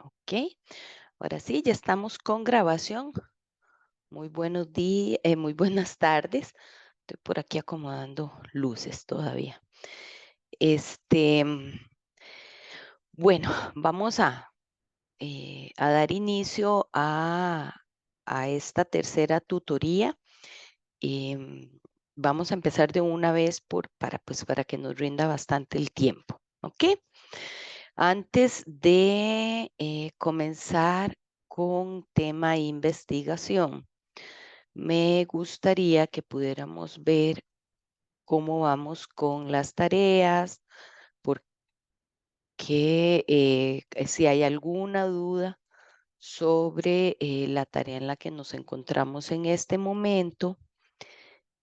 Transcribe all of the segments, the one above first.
Ok, ahora sí, ya estamos con grabación. Muy buenos días, muy buenas tardes. Estoy por aquí acomodando luces todavía. Este, bueno, vamos a dar inicio a esta tercera tutoría. Em, Vamos a empezar de una vez para que nos rinda bastante el tiempo. ¿Ok? Antes de comenzar con tema investigación, me gustaría que pudiéramos ver cómo vamos con las tareas, porque si hay alguna duda sobre la tarea en la que nos encontramos en este momento,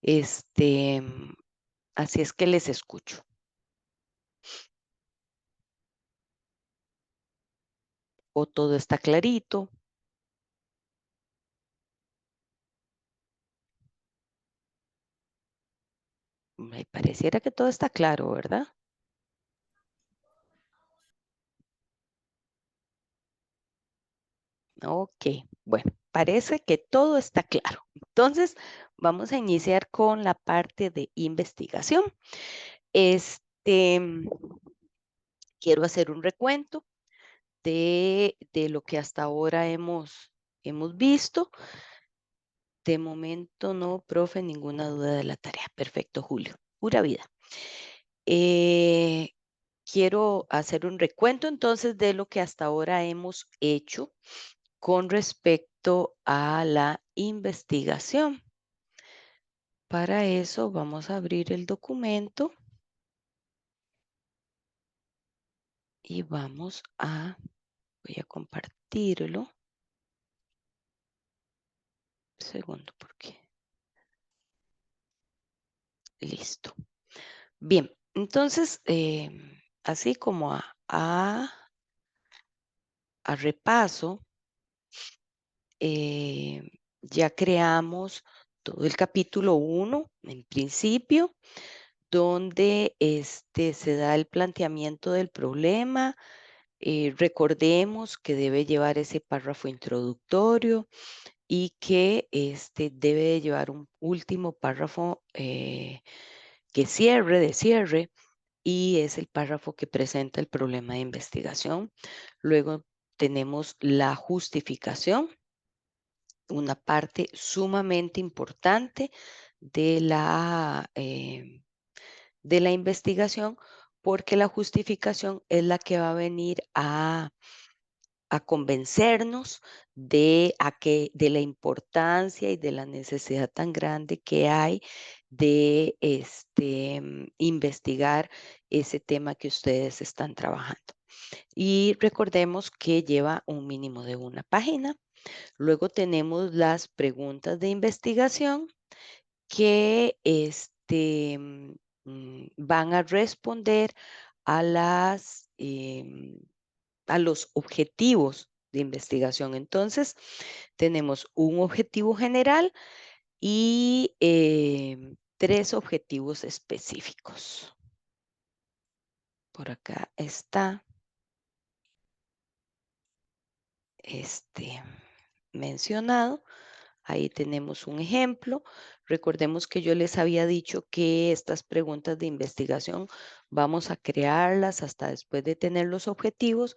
este, así es que les escucho. O todo está clarito. Me pareciera que todo está claro, ¿verdad? Ok, bueno, parece que todo está claro. Entonces, vamos a iniciar con la parte de investigación. Este, quiero hacer un recuento de lo que hasta ahora hemos visto. De momento no, profe, ninguna duda de la tarea. Perfecto, Julio. Pura vida. Eh, quiero hacer un recuento entonces de lo que hasta ahora hemos hecho con respecto a la investigación. Para eso vamos a abrir el documento y voy a compartirlo. Segundo, porque listo. Bien, entonces, así como a repaso, eh, ya creamos todo el capítulo 1 en principio, donde se da el planteamiento del problema. Recordemos que debe llevar ese párrafo introductorio y que debe de llevar un último párrafo de cierre, y es el párrafo que presenta el problema de investigación. Luego tenemos la justificación, una parte sumamente importante de de la investigación, porque la justificación es la que va a venir a convencernos de la importancia y de la necesidad tan grande que hay de investigar ese tema que ustedes están trabajando. Y recordemos que lleva un mínimo de una página. Luego tenemos las preguntas de investigación que van a responder a a los objetivos de investigación. Entonces, tenemos un objetivo general y tres objetivos específicos. Por acá está mencionado. Ahí tenemos un ejemplo. Recordemos que yo les había dicho que estas preguntas de investigación vamos a crearlas hasta después de tener los objetivos,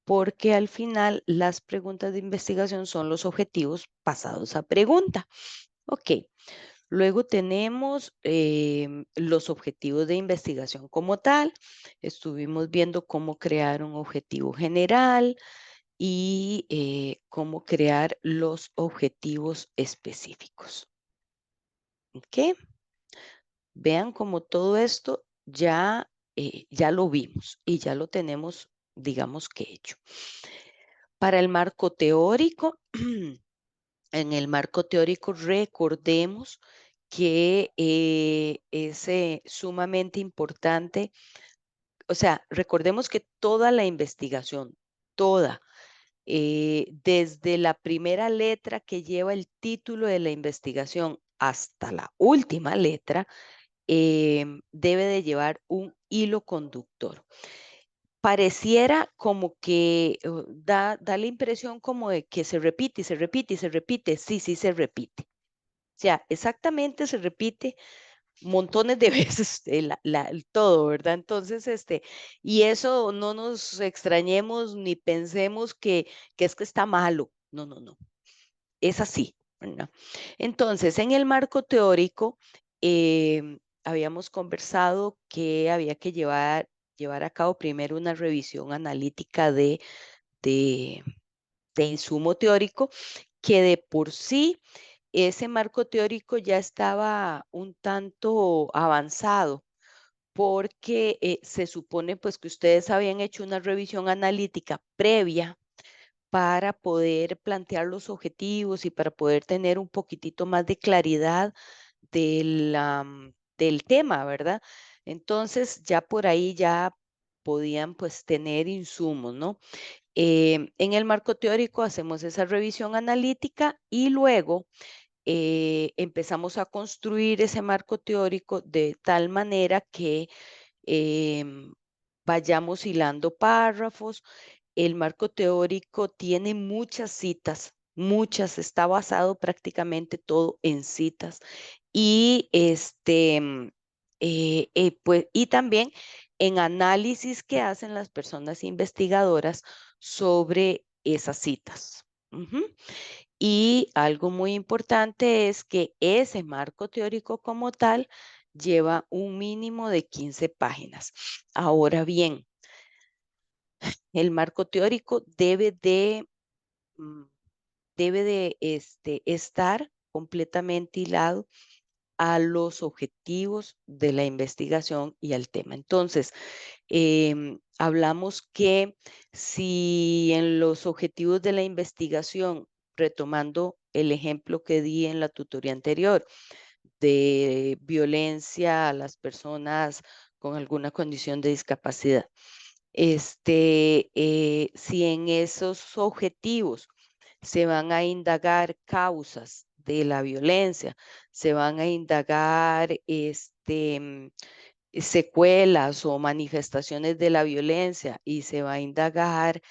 porque al final las preguntas de investigación son los objetivos pasados a pregunta. Ok, luego tenemos los objetivos de investigación como tal. Estuvimos viendo cómo crear un objetivo general y cómo crear los objetivos específicos. ¿Ok? Vean cómo todo esto ya lo vimos y ya lo tenemos, digamos que hecho. Para el marco teórico, en el marco teórico recordemos que es sumamente importante, o sea, recordemos que toda la investigación, toda, desde la primera letra que lleva el título de la investigación hasta la última letra, debe de llevar un hilo conductor. pareciera como que da la impresión como de que se repite y se repite y se repite. Sí, sí se repite. O sea, exactamente se repite montones de veces el todo, ¿verdad? Entonces, y eso no nos extrañemos ni pensemos que es que está malo. No, no, no. Es así, ¿verdad? Entonces, en el marco teórico, habíamos conversado que había que llevar a cabo primero una revisión analítica de, de insumo teórico, que de por sí ese marco teórico ya estaba un tanto avanzado, porque se supone pues que ustedes habían hecho una revisión analítica previa para poder plantear los objetivos y para poder tener un poquitito más de claridad del tema, ¿verdad? Entonces ya por ahí ya podían pues tener insumos, ¿no? En el marco teórico hacemos esa revisión analítica y luego empezamos a construir ese marco teórico de tal manera que em, vayamos hilando párrafos. El marco teórico tiene muchas citas, muchas, está basado prácticamente todo en citas. Y pues, y también en análisis que hacen las personas investigadoras sobre esas citas. Ujú. Y algo muy importante es que ese marco teórico como tal lleva un mínimo de 15 páginas. Ahora bien, el marco teórico mm, debe de estar completamente hilado a los objetivos de la investigación y al tema. Entonces, hablamos que si en los objetivos de la investigación, retomando el ejemplo que di en la tutoría anterior, de violencia a las personas con alguna condición de discapacidad, si en esos objetivos se van a indagar causas de la violencia, se van a indagar secuelas o manifestaciones de la violencia y se va a indagar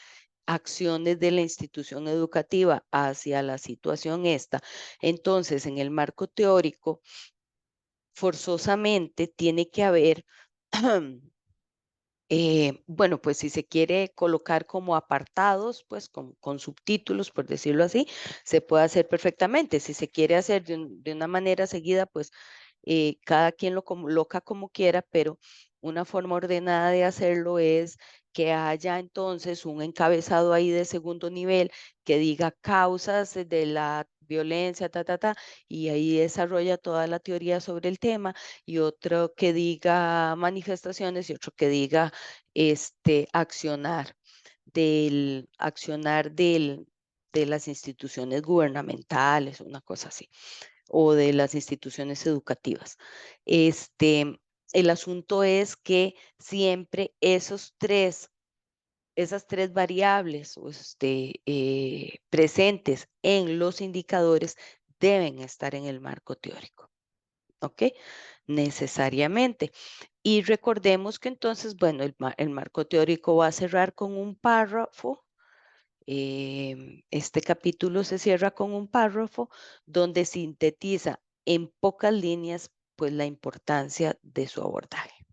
acciones de la institución educativa hacia la situación esta. Entonces, en el marco teórico, forzosamente tiene que haber bueno, pues si se quiere colocar como apartados, pues con subtítulos, por decirlo así, se puede hacer perfectamente. Si se quiere hacer de una manera seguida, pues cada quien lo coloca como quiera, pero una forma ordenada de hacerlo es que haya entonces un encabezado ahí de segundo nivel que diga causas de la violencia, y ahí desarrolla toda la teoría sobre el tema, y otro que diga manifestaciones y otro que diga accionar de las instituciones gubernamentales, una cosa así, o de las instituciones educativas. Este, el asunto es que siempre esas tres variables presentes en los indicadores deben estar en el marco teórico, ¿ok? Necesariamente. Y recordemos que entonces, bueno, el marco teórico va a cerrar con un párrafo. Este capítulo se cierra con un párrafo donde sintetiza en pocas líneas, pues, la importancia de su abordaje.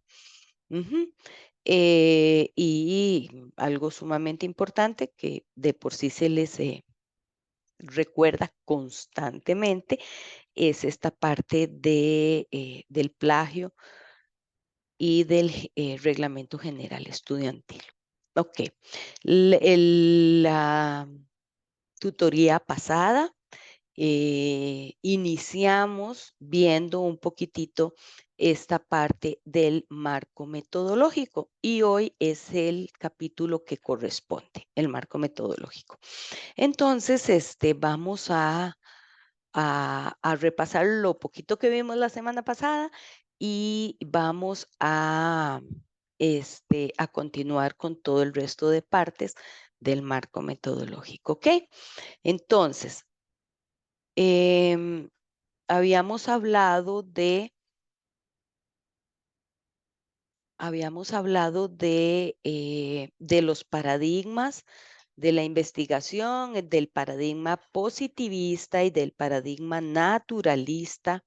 Ujú. Y algo sumamente importante que de por sí se les recuerda constantemente es esta parte del plagio y del reglamento general estudiantil. Ok, la tutoría pasada iniciamos viendo un poquitito esta parte del marco metodológico y hoy es el capítulo que corresponde, el marco metodológico. Entonces, vamos a repasar lo poquito que vimos la semana pasada y vamos a continuar con todo el resto de partes del marco metodológico, ¿ok? Entonces, em, habíamos hablado habíamos hablado de los paradigmas de la investigación, del paradigma positivista y del paradigma naturalista.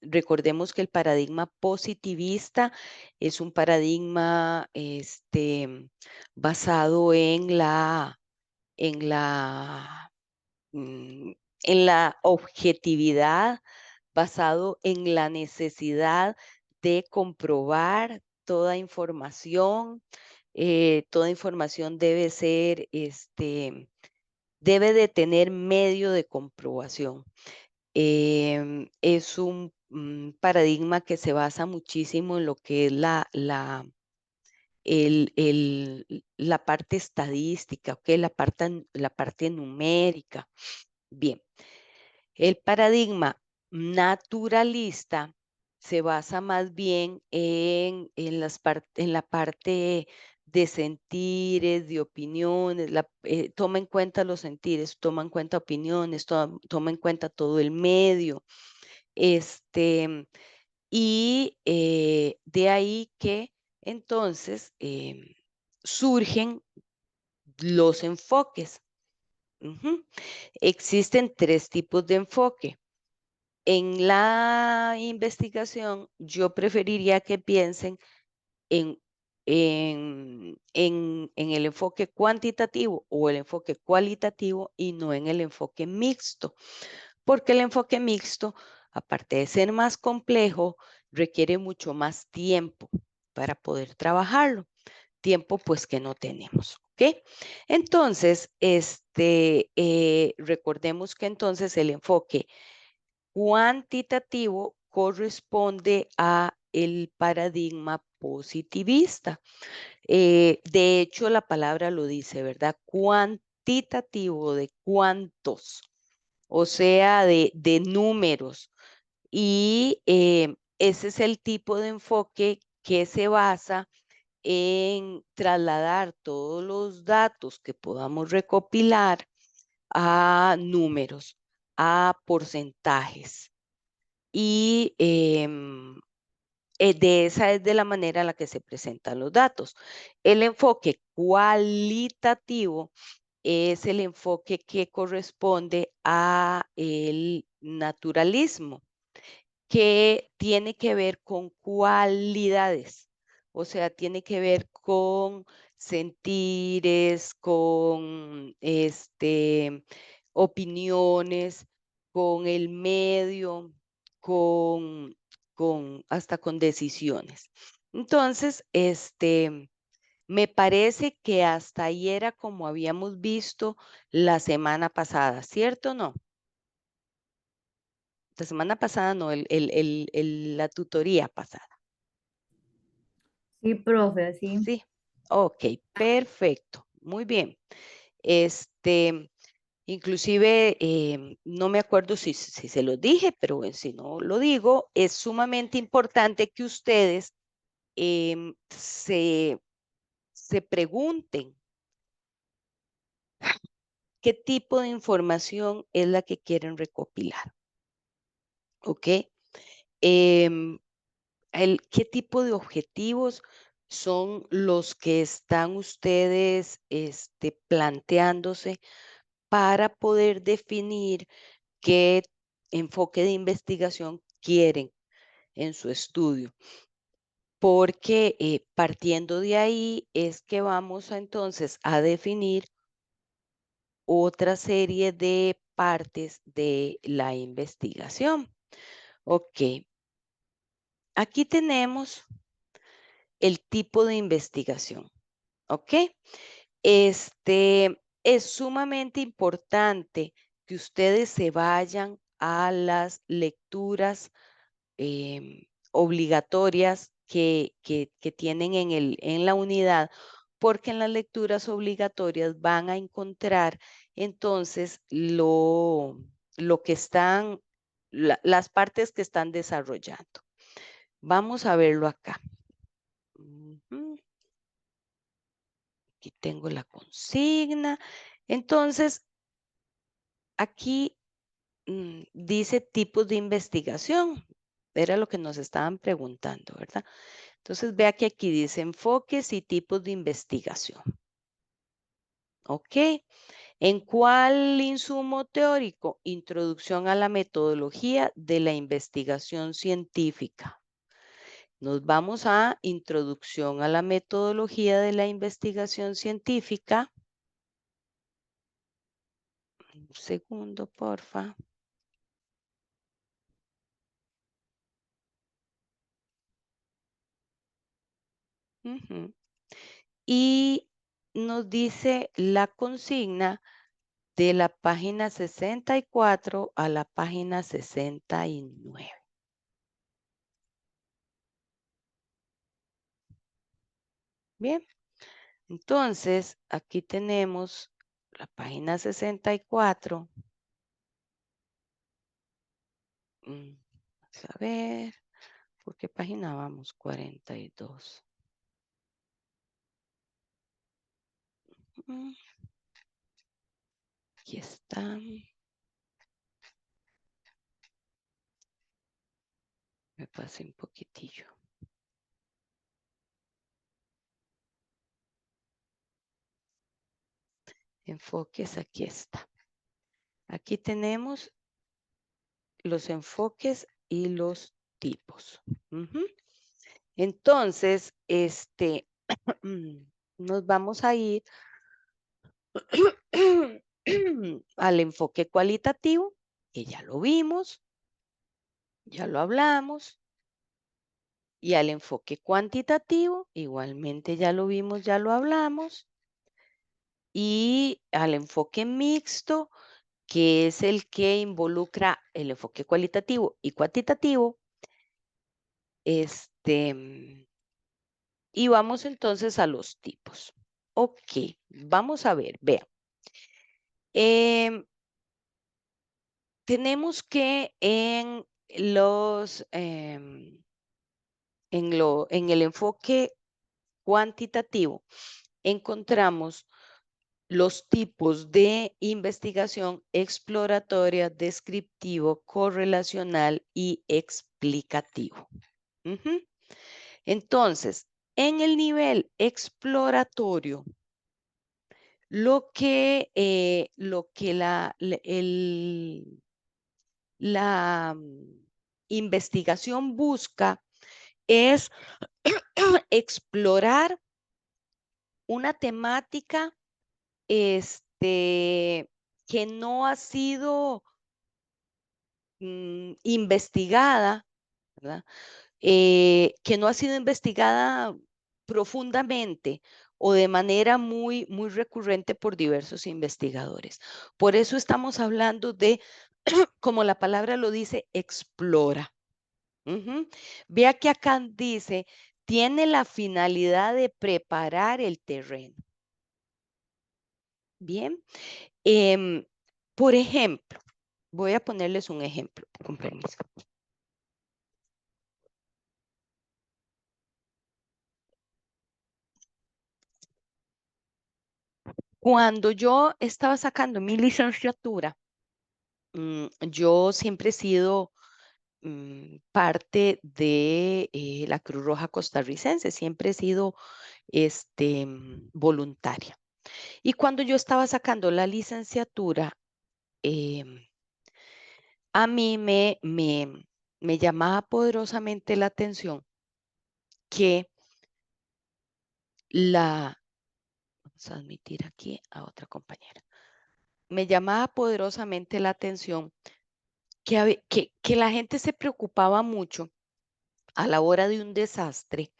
Recordemos que el paradigma positivista es un paradigma basado en la, mm, en la objetividad, basado en la necesidad de comprobar toda información debe ser, debe de tener medio de comprobación. Es un paradigma que se basa muchísimo en lo que es la parte estadística, ¿ok? La parte numérica. Bien, el paradigma naturalista se basa más bien en la parte de sentires, de opiniones, toma en cuenta los sentires, toma en cuenta opiniones, toma en cuenta todo el medio. Este, de ahí que entonces surgen los enfoques. Ujú. Existen tres tipos de enfoque. En la investigación, yo preferiría que piensen en, en el enfoque cuantitativo o el enfoque cualitativo y no en el enfoque mixto, porque el enfoque mixto, aparte de ser más complejo, requiere mucho más tiempo para poder trabajarlo, tiempo pues que no tenemos. ¿Ok? Entonces, recordemos que entonces el enfoque cuantitativo corresponde a el paradigma positivista. De hecho, la palabra lo dice, ¿verdad? Cuantitativo de cuántos, o sea, de números. Y ese es el tipo de enfoque que se basa en trasladar todos los datos que podamos recopilar a números, a porcentajes. Y de esa es de la manera en la que se presentan los datos. El enfoque cualitativo es el enfoque que corresponde a el naturalismo, que tiene que ver con cualidades, o sea, tiene que ver con sentires, con opiniones, con el medio, con, hasta con decisiones. Entonces, me parece que hasta ahí era como habíamos visto la semana pasada, ¿cierto o no? La semana pasada no, la tutoría pasada. Sí, profe, sí. Sí, ok, perfecto, muy bien. Este, inclusive, no me acuerdo si se lo dije, pero si no lo digo, es sumamente importante que ustedes se pregunten qué tipo de información es la que quieren recopilar, ¿ok? Em, ¿Qué tipo de objetivos son los que están ustedes planteándose para poder definir qué enfoque de investigación quieren en su estudio? Porque partiendo de ahí es que vamos entonces a definir otra serie de partes de la investigación. Ok, aquí tenemos el tipo de investigación. ¿Ok? Es sumamente importante que ustedes se vayan a las lecturas obligatorias que tienen en la unidad, porque en las lecturas obligatorias van a encontrar entonces lo que están, las partes que están desarrollando. Vamos a verlo acá. Ujú. Aquí tengo la consigna. Entonces, aquí dice tipos de investigación. Era lo que nos estaban preguntando, ¿verdad? Entonces vea que aquí dice enfoques y tipos de investigación. ¿Ok? ¿En cuál insumo teórico? Introducción a la metodología de la investigación científica. Nos vamos a introducción a la metodología de la investigación científica. Un segundo, porfa. Ujú. Y nos dice la consigna de la página 64 a la página 69. Bien, entonces aquí tenemos la página 64. Vamos a ver, ¿por qué página vamos? 42. Mm, Aquí está. Me pasé un poquitillo. Enfoques, aquí está. Aquí tenemos los enfoques y los tipos. Ujú. Entonces, nos vamos a ir al enfoque cualitativo, que ya lo vimos, ya lo hablamos, y al enfoque cuantitativo, igualmente ya lo vimos, ya lo hablamos, y al enfoque mixto, que es el que involucra el enfoque cualitativo y cuantitativo, y vamos entonces a los tipos. Ok, vamos a ver, vean. Em, Tenemos que en el enfoque cuantitativo encontramos los tipos de investigación exploratoria, descriptivo, correlacional y explicativo. Ujú. Entonces, en el nivel exploratorio, lo que la investigación busca es explorar una temática que no ha sido investigada, ¿verdad? Que no ha sido investigada profundamente o de manera muy, muy recurrente por diversos investigadores. Por eso estamos hablando de, como la palabra lo dice, explora. Ujú. Vea que acá dice, tiene la finalidad de preparar el terreno. Bien. Em, por ejemplo, voy a ponerles un ejemplo, con permiso. Cuando yo estaba sacando mi licenciatura, yo siempre he sido parte de la Cruz Roja costarricense, siempre he sido voluntaria. Y cuando yo estaba sacando la licenciatura, em, a mí me llamaba poderosamente la atención que vamos a admitir aquí a otra compañera, me llamaba poderosamente la atención que la gente se preocupaba mucho a la hora de un desastre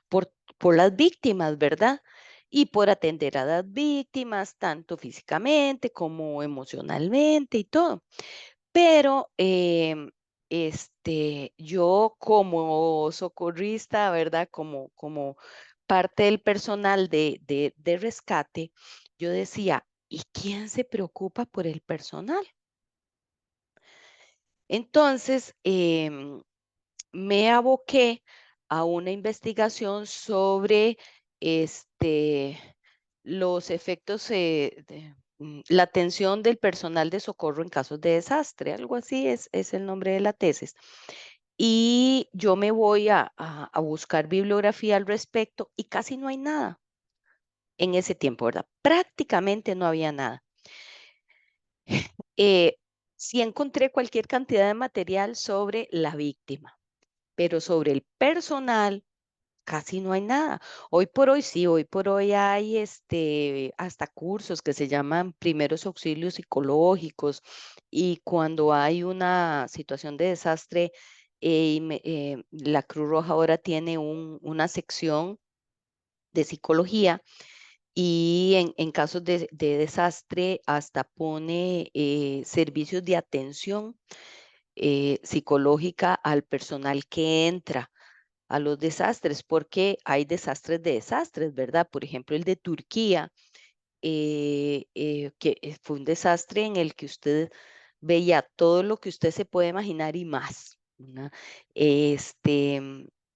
por las víctimas, ¿verdad? Y por atender a las víctimas, tanto físicamente como emocionalmente y todo. Pero yo como socorrista, ¿verdad? Como parte del personal de rescate, yo decía, ¿y quién se preocupa por el personal? Entonces, me aboqué a una investigación sobre este, los efectos, la atención del personal de socorro en casos de desastre, algo así es el nombre de la tesis. Y yo me voy a buscar bibliografía al respecto y casi no hay nada en ese tiempo, ¿verdad? Prácticamente no había nada. Eh, sí encontré cualquier cantidad de material sobre la víctima, pero sobre el personal casi no hay nada. Hoy por hoy sí, hoy por hoy hay hasta cursos que se llaman primeros auxilios psicológicos y cuando hay una situación de desastre, la Cruz Roja ahora tiene una sección de psicología y en casos de desastre hasta pone servicios de atención psicológica al personal que entra a los desastres, porque hay desastres de desastres, ¿verdad? Por ejemplo, el de Turquía, que fue un desastre en el que usted veía todo lo que usted se puede imaginar y más, ¿verdad? Este,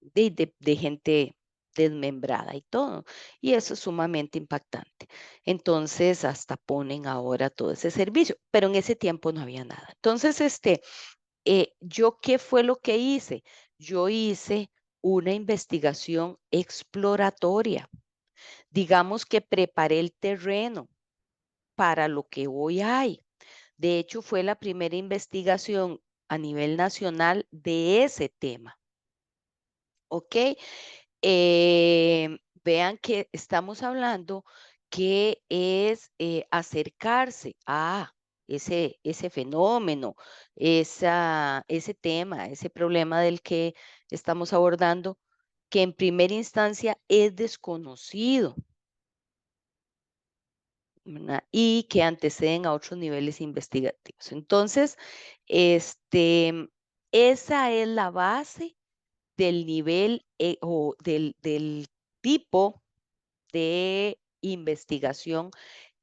de gente desmembrada y todo. Y eso es sumamente impactante. Entonces, hasta ponen ahora todo ese servicio, pero en ese tiempo no había nada. Entonces, ¿yo qué fue lo que hice? Yo hice una investigación exploratoria. Digamos que preparé el terreno para lo que hoy hay. De hecho, fue la primera investigación a nivel nacional de ese tema. ¿Ok? Vean que estamos hablando que es acercarse a ese fenómeno, ese tema, ese problema del que estamos abordando, que en primera instancia es desconocido, ¿verdad? Y que anteceden a otros niveles investigativos. Entonces, este, esa es la base del nivel o del tipo de investigación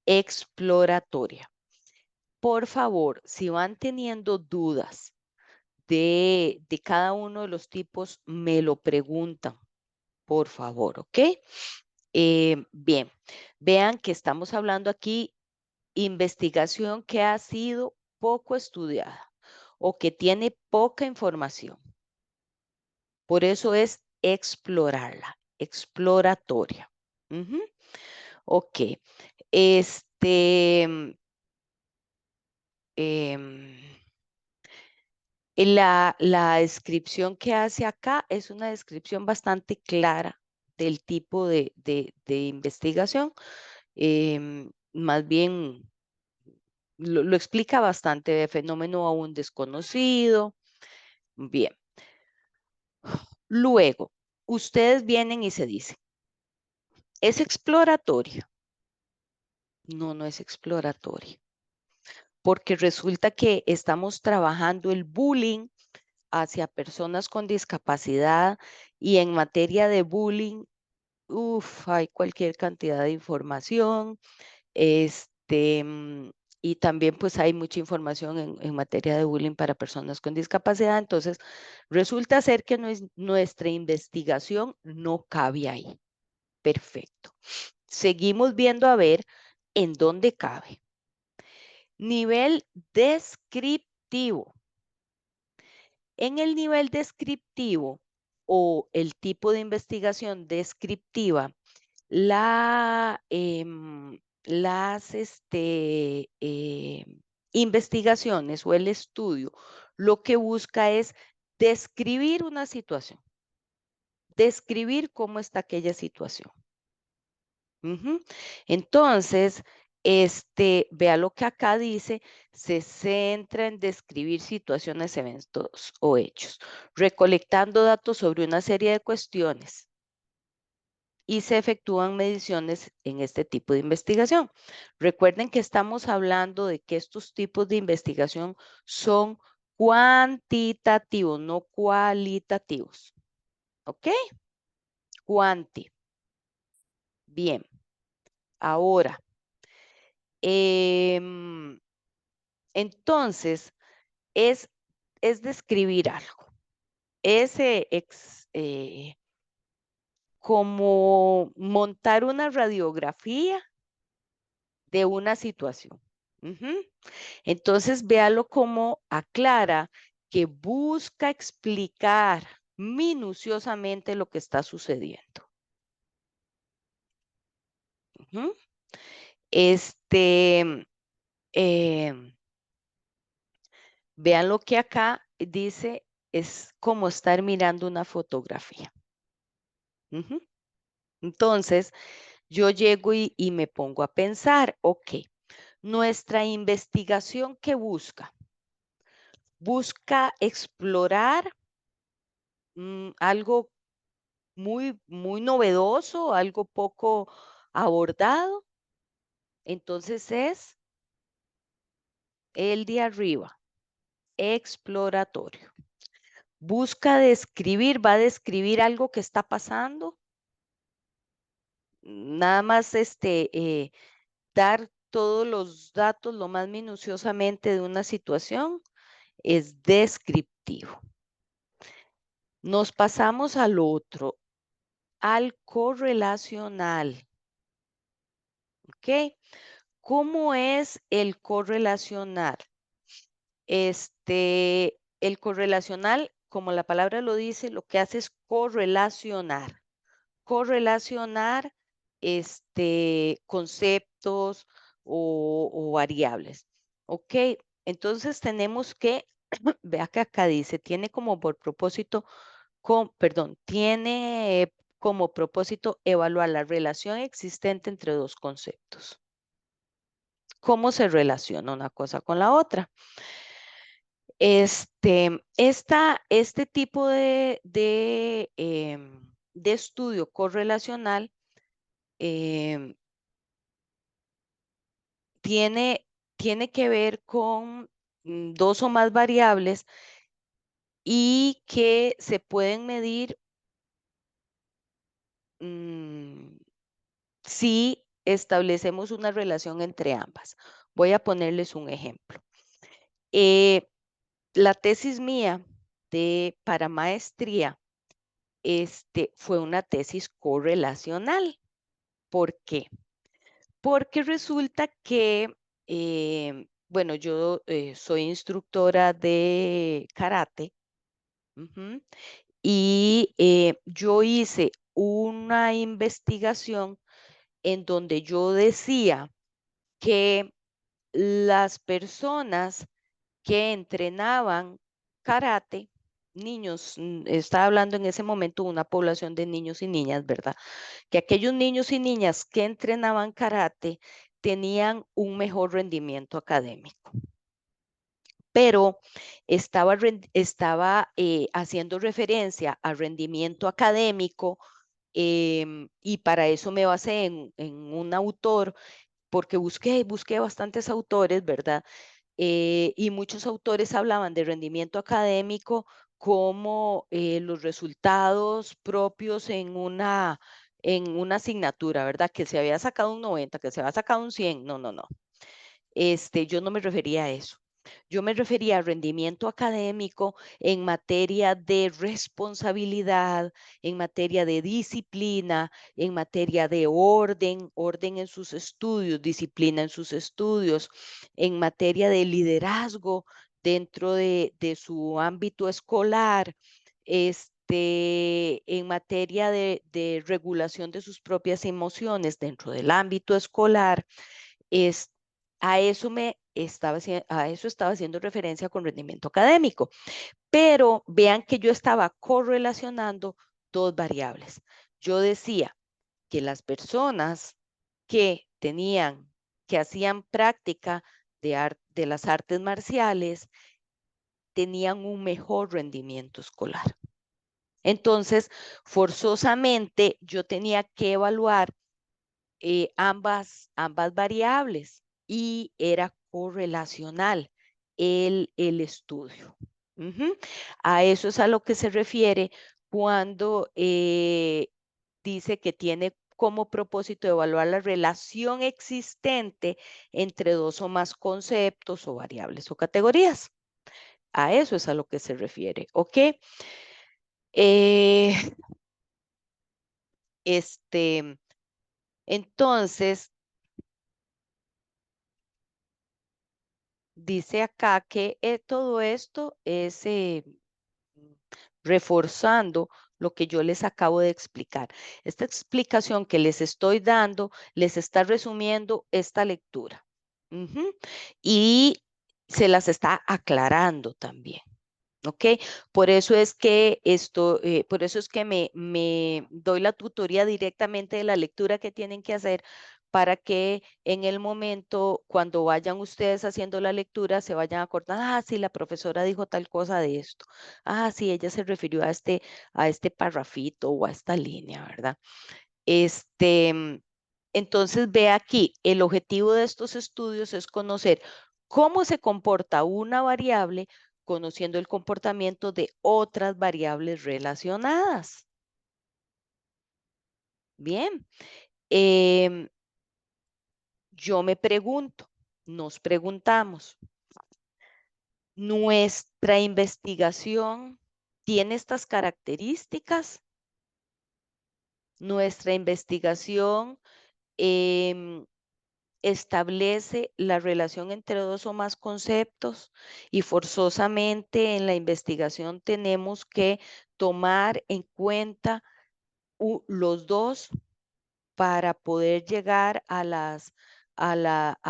exploratoria. Por favor, si van teniendo dudas de cada uno de los tipos, me lo preguntan, por favor, ¿ok? Bien, vean que estamos hablando aquí investigación que ha sido poco estudiada o que tiene poca información. Por eso es explorarla, exploratoria. Ujú. Ok. Este, em, la descripción que hace acá es una descripción bastante clara del tipo de investigación. Más bien lo explica bastante de fenómeno aún desconocido. Bien. Luego, ustedes vienen y se dicen, ¿es exploratoria? No, no es exploratoria, porque resulta que estamos trabajando el bullying hacia personas con discapacidad y en materia de bullying, hay cualquier cantidad de información, este, mm, y también pues hay mucha información en materia de bullying para personas con discapacidad, entonces resulta ser que nuestra investigación no cabe ahí. Perfecto. Seguimos viendo a ver en dónde cabe. Nivel descriptivo. En el nivel descriptivo o el tipo de investigación descriptiva, las investigaciones o el estudio lo que busca es describir una situación, describir cómo está aquella situación. Ujú. Entonces, vea lo que acá dice, se centra en describir situaciones, eventos o hechos, recolectando datos sobre una serie de cuestiones y se efectúan mediciones en este tipo de investigación. Recuerden que estamos hablando de que estos tipos de investigación son cuantitativos, no cualitativos. ¿Ok? Cuanti. Bien. Ahora, Em, entonces, es, es describir algo. Es como montar una radiografía de una situación. Ujú. Entonces, véalo como aclara que busca explicar minuciosamente lo que está sucediendo. Ujú. Este, eh, Vean lo que acá dice, es como estar mirando una fotografía. Ujú. Entonces, yo llego y me pongo a pensar, ok, nuestra investigación que busca explorar algo muy novedoso, algo poco abordado. Entonces es el de arriba, exploratorio. Busca describir, va a describir algo que está pasando. Nada más dar todos los datos lo más minuciosamente de una situación es descriptivo. Nos pasamos al otro, al correlacional. ¿Ok? ¿Cómo es el correlacional? El correlacional, como la palabra lo dice, lo que hace es correlacionar. Correlacionar conceptos o variables. ¿Ok? Entonces tenemos que, vea que acá dice, tiene como por propósito, tiene como propósito evaluar la relación existente entre dos conceptos. ¿Cómo se relaciona una cosa con la otra? Este tipo de estudio correlacional em, tiene, tiene que ver con dos o más variables y que se pueden medir mm, si establecemos una relación entre ambas. Voy a ponerles un ejemplo. Eh, la tesis mía para maestría fue una tesis correlacional. ¿Por qué? Porque resulta que, bueno, yo soy instructora de karate. Ujú, y yo hice una investigación en donde yo decía que las personas que entrenaban karate, niños, estaba hablando en ese momento de una población de niños y niñas, ¿verdad? Que aquellos niños y niñas que entrenaban karate tenían un mejor rendimiento académico, pero estaba haciendo referencia al rendimiento académico y para eso me basé en un autor, porque busqué bastantes autores, ¿verdad? Y muchos autores hablaban de rendimiento académico como los resultados propios en una asignatura, ¿verdad? Que se había sacado un 90, que se había sacado un 100. No, no, no. Yo no me refería a eso. Yo me refería a rendimiento académico en materia de responsabilidad, en materia de disciplina, en materia de orden en sus estudios, disciplina en sus estudios, en materia de liderazgo dentro de su ámbito escolar, en materia de regulación de sus propias emociones dentro del ámbito escolar. es, a eso estaba haciendo referencia con rendimiento académico, pero vean que yo estaba correlacionando dos variables. Yo decía que las personas que hacían práctica de las artes marciales, tenían un mejor rendimiento escolar. Entonces, forzosamente yo tenía que evaluar ambas variables y era correlacional el estudio. Ujú. A eso es a lo que se refiere cuando dice que tiene como propósito evaluar la relación existente entre dos o más conceptos o variables o categorías. A eso es a lo que se refiere, ¿ok? Eh, este, entonces, dice acá que todo esto es reforzando lo que yo les acabo de explicar. Esta explicación que les estoy dando les está resumiendo esta lectura. Ujú. Y se las está aclarando también. ¿Ok? Por eso es que por eso es que me doy la tutoría directamente de la lectura que tienen que hacer para que en el momento, cuando vayan ustedes haciendo la lectura, se vayan a acordar, ah, sí, la profesora dijo tal cosa de esto. Ah, sí, ella se refirió a este parrafito o a esta línea, ¿verdad? Este, entonces, ve aquí, el objetivo de estos estudios es conocer cómo se comporta una variable conociendo el comportamiento de otras variables relacionadas. Bien, em, yo me pregunto, nos preguntamos, ¿nuestra investigación tiene estas características? ¿Nuestra investigación em, establece la relación entre dos o más conceptos y forzosamente en la investigación tenemos que tomar en cuenta los dos para poder llegar a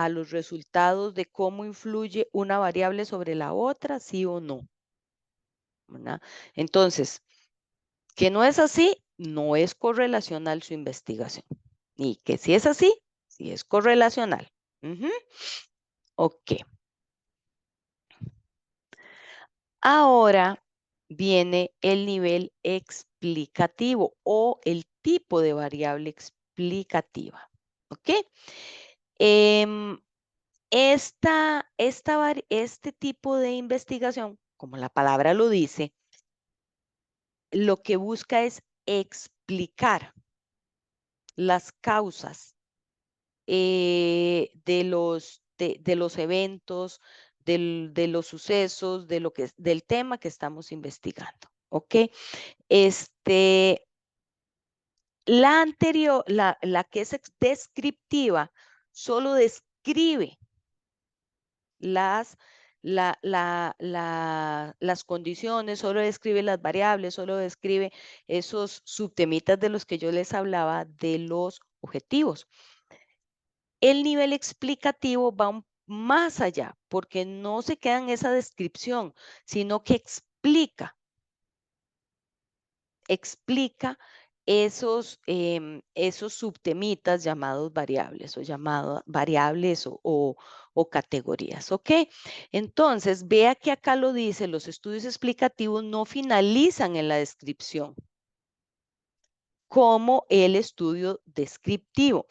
los resultados de cómo influye una variable sobre la otra, sí o no, ¿verdad? Entonces, que no es así, no es correlacional su investigación. Y que si es así, sí es correlacional. Ujú. Ok. Ahora viene el nivel explicativo o el tipo de variable explicativa. ¿Ok? Em, este tipo de investigación, como la palabra lo dice, lo que busca es explicar las causas de los eventos, de los sucesos, del tema que estamos investigando. ¿Ok? Este, la que es descriptiva, solo describe las, las condiciones, solo describe las variables, solo describe esos subtemitas de los que yo les hablaba de los objetivos. El nivel explicativo va más allá, porque no se queda en esa descripción, sino que explica esos subtemitas llamados variables o llamadas variables o categorías, ¿ok? Entonces, vea que acá lo dice, los estudios explicativos no finalizan en la descripción como el estudio descriptivo.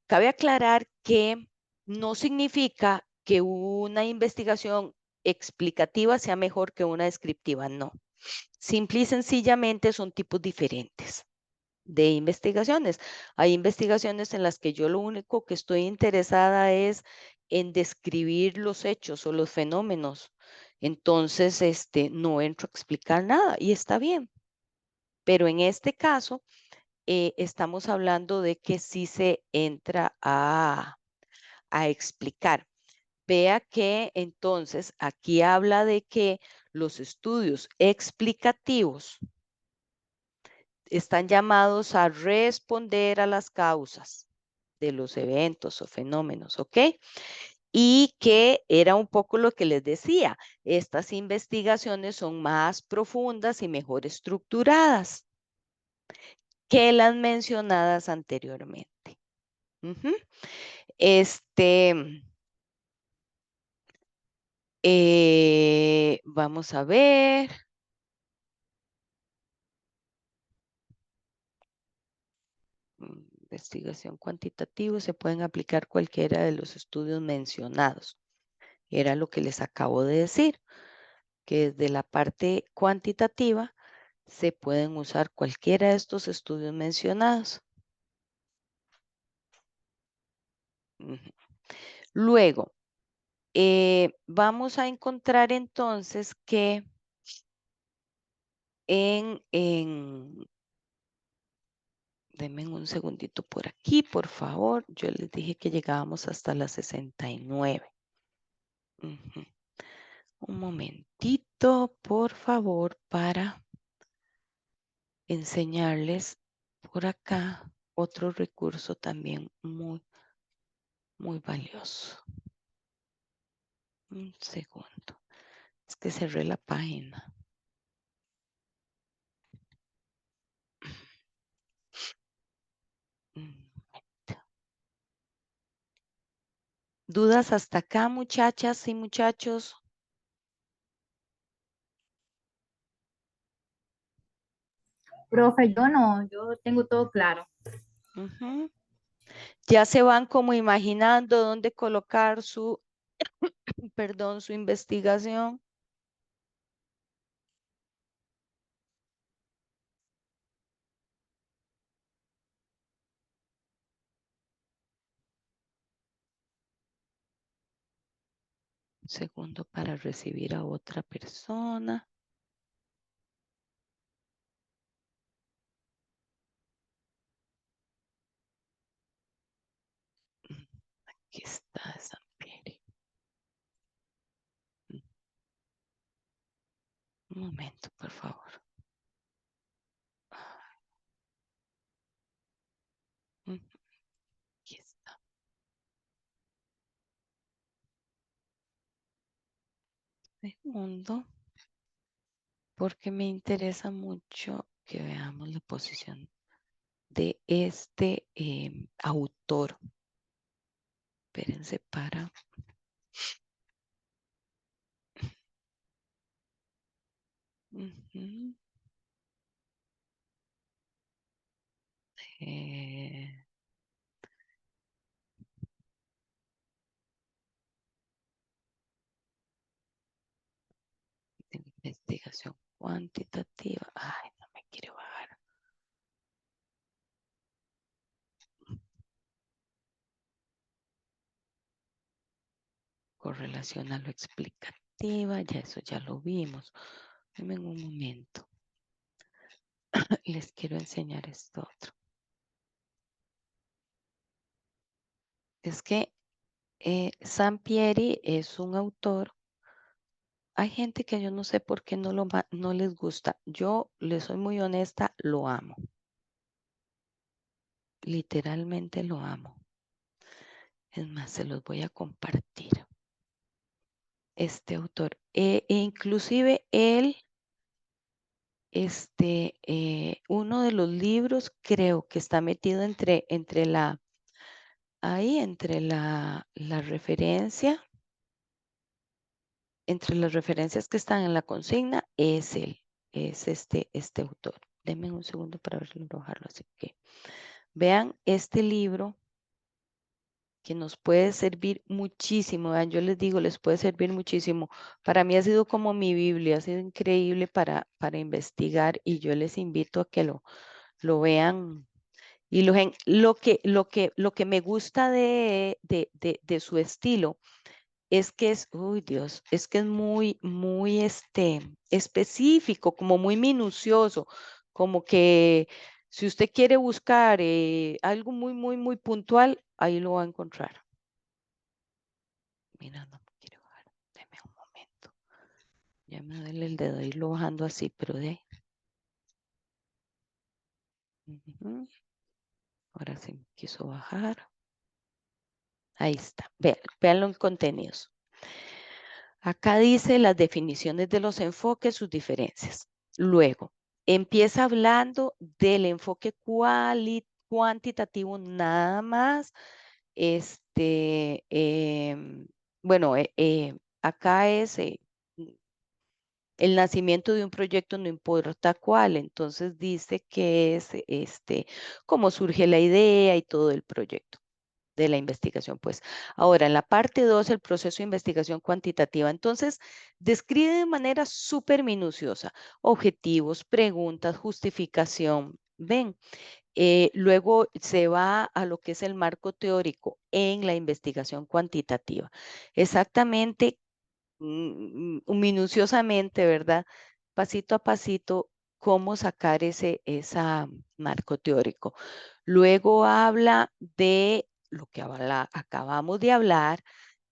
Cabe aclarar que no significa que una investigación explicativa sea mejor que una descriptiva, no. Simple y sencillamente son tipos diferentes de investigaciones. Hay investigaciones en las que yo lo único que estoy interesada es en describir los hechos o los fenómenos. Entonces, no entro a explicar nada y está bien. Pero en este caso, estamos hablando de que sí se entra a explicar. Vea que entonces aquí habla de que los estudios explicativos están llamados a responder a las causas de los eventos o fenómenos, ¿ok? Y que era un poco lo que les decía, estas investigaciones son más profundas y mejor estructuradas que las mencionadas anteriormente. Ujú. Este, vamos a ver. Investigación cuantitativa, se pueden aplicar cualquiera de los estudios mencionados. Era lo que les acabo de decir, que desde la parte cuantitativa se pueden usar cualquiera de estos estudios mencionados. Ujú. Luego, vamos a encontrar entonces que denme un segundito por aquí, por favor. Yo les dije que llegábamos hasta la 69. Ujú. Un momentito, por favor, para enseñarles por acá otro recurso también muy valioso. Un segundo. Es que cerré la página. Mm. ¿Dudas hasta acá, muchachas y muchachos? Profe, yo no, yo tengo todo claro. Ujú. Ya se van como imaginando dónde colocar su, perdón, su investigación. Segundo para recibir a otra persona. Aquí está San Pierre. Un momento, por favor. Aquí está. Segundo, porque me interesa mucho que veamos la posición de este autor. Espérense para... Ujú. Eh, Investigación cuantitativa. Ay, no me quiere bajar. Correlación a lo explicativa. Ya eso ya lo vimos. Deme un momento. Les quiero enseñar esto otro. Es que Sampieri es un autor. Hay gente que yo no sé por qué no les gusta. Yo les soy muy honesta, lo amo. Literalmente lo amo. Es más, se los voy a compartir. Este autor. Inclusive él, uno de los libros creo que está metido entre la referencia, entre las referencias que están en la consigna, es él, es este autor. Denme un segundo para verlo, bajarlo. Así que vean este libro que nos puede servir muchísimo. Vean, yo les digo, les puede servir muchísimo. Para mí ha sido como mi Biblia, ha sido increíble para investigar y yo les invito a que lo vean. Y lo que me gusta de su estilo es que uy Dios, es que es muy específico, como muy minucioso, como que si usted quiere buscar algo muy puntual, ahí lo va a encontrar. Mira, no me quiero bajar. Deme un momento. Ya me duele el dedo irlo bajando así, pero de ahí. Ujú. Ahora sí me quiso bajar. Ahí está. Vean los contenidos. Acá dice las definiciones de los enfoques, sus diferencias. Luego, empieza hablando del enfoque cuantitativo nada más. Bueno, acá es el nacimiento de un proyecto, no importa cuál. Entonces dice que es cómo surge la idea y todo el proyecto de la investigación, pues. Ahora, en la parte 2, el proceso de investigación cuantitativa. Entonces, describe de manera súper minuciosa objetivos, preguntas, justificación. Ven, luego se va a lo que es el marco teórico en la investigación cuantitativa. Exactamente, minuciosamente, ¿verdad? Pasito a pasito, cómo sacar ese marco teórico. Luego habla de lo que acabamos de hablar,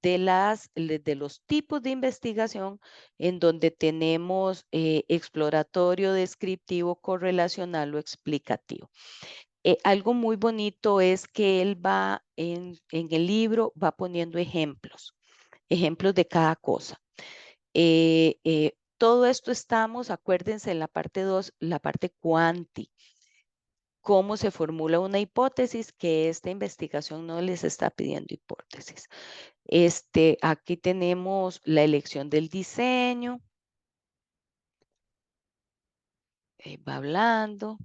de los tipos de investigación en donde tenemos exploratorio, descriptivo, correlacional o explicativo. Algo muy bonito es que él va en el libro, va poniendo ejemplos de cada cosa. Todo esto estamos, acuérdense, en la parte 2, la parte cuanti. Cómo se formula una hipótesis, que esta investigación no les está pidiendo hipótesis. Aquí tenemos la elección del diseño. Va hablando.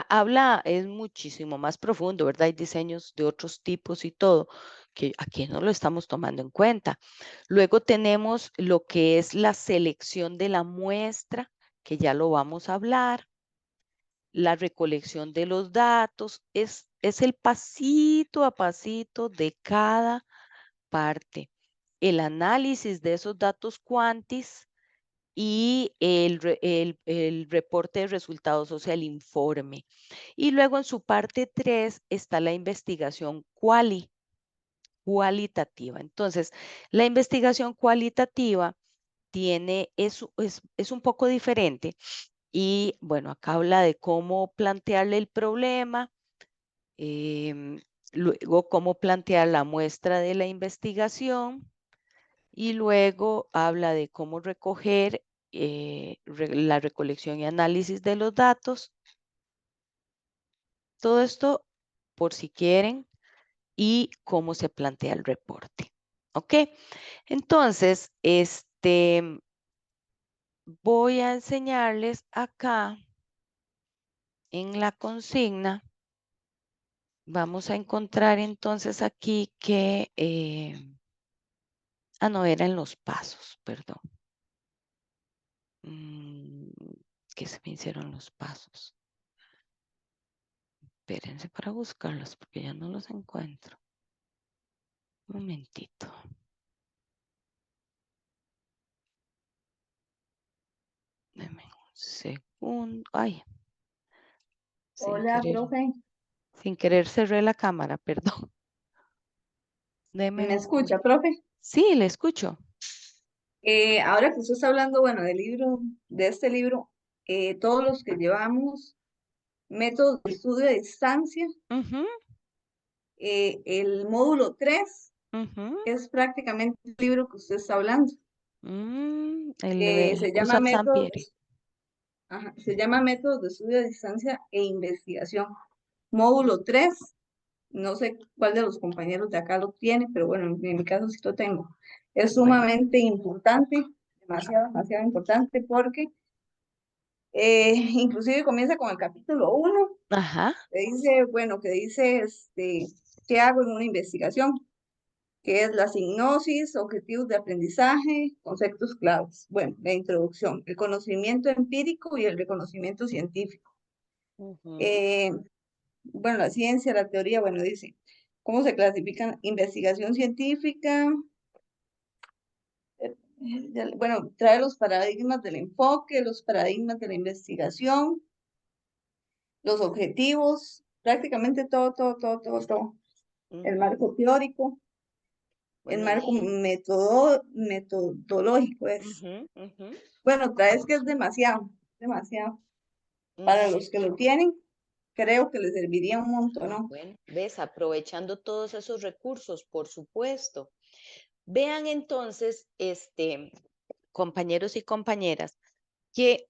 Habla, es muchísimo más profundo, ¿verdad? Hay diseños de otros tipos y todo, que aquí no lo estamos tomando en cuenta. Luego tenemos lo que es la selección de la muestra, que ya lo vamos a hablar. La recolección de los datos, es el pasito a pasito de cada parte. El análisis de esos datos cuantis y el reporte de resultados, o sea, el informe. Y luego en su parte 3 está la investigación cualitativa. Entonces, la investigación cualitativa es un poco diferente y bueno, acá habla de cómo plantearle el problema, luego cómo plantear la muestra de la investigación y luego habla de cómo recoger la recolección y análisis de los datos. Todo esto por si quieren y cómo se plantea el reporte. ¿Ok? Entonces, voy a enseñarles acá en la consigna. Vamos a encontrar entonces aquí que, no, eran los pasos, perdón. Que se me hicieron los pasos. Espérense para buscarlos porque ya no los encuentro. Un momentito. Deme un segundo. Ay, Hola, profe. sin querer cerré la cámara, perdón. Deme ¿Me un. escucha, profe? Sí, le escucho. Ahora que usted está hablando, bueno, de este libro, todos los que llevamos métodos de estudio a distancia, Ujú, el módulo 3 ujú. es prácticamente el libro que usted está hablando. El de Se llama Cusa Sampieri. Se llama Métodos de Estudio a Distancia e Investigación. Módulo 3, no sé cuál de los compañeros de acá lo tiene, pero bueno, en mi caso sí lo tengo. Es Bueno, sumamente importante, demasiado, demasiado importante, porque inclusive comienza con el capítulo 1, ajá. que dice, bueno, ¿qué hago en una investigación? Que es la signosis, objetivos de aprendizaje, conceptos claves. Bueno, la introducción, el conocimiento empírico y el reconocimiento científico. Ujú, Eh, bueno, la ciencia, la teoría, bueno, dice, ¿cómo se clasifican? Investigación científica, bueno, trae los paradigmas del enfoque, los paradigmas de la investigación, los objetivos, prácticamente todo, todo, todo, todo, todo. El ujú. marco teórico, el Bueno, marco metodológico es. ujú, ujú, Bueno, traes que es demasiado, demasiado. Para ujú. los que lo tienen, creo que les serviría un montón, Ah, ¿no? bueno, ves, aprovechando todos esos recursos, por supuesto. Vean entonces, compañeros y compañeras, que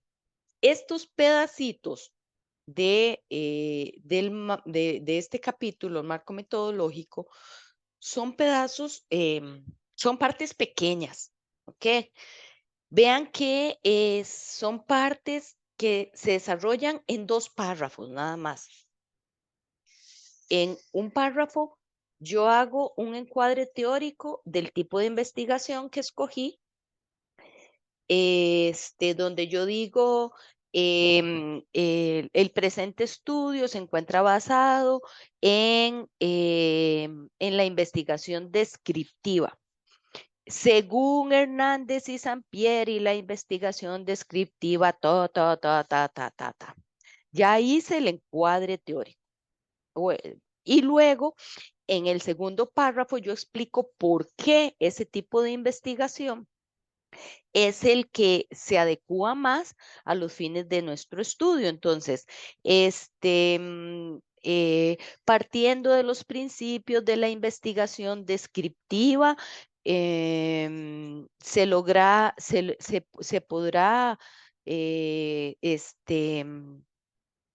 estos pedacitos de este capítulo, el marco metodológico, son pedazos, son partes pequeñas, ¿ok? Vean que son partes que se desarrollan en 2 párrafos, nada más. En un párrafo, yo hago un encuadre teórico del tipo de investigación que escogí, donde yo digo, el presente estudio se encuentra basado en la investigación descriptiva. Según Hernández y Sampieri, la investigación descriptiva, ta. Ya hice el encuadre teórico. Y luego En el segundo párrafo yo explico por qué ese tipo de investigación es el que se adecua más a los fines de nuestro estudio. Entonces, partiendo de los principios de la investigación descriptiva, se podrá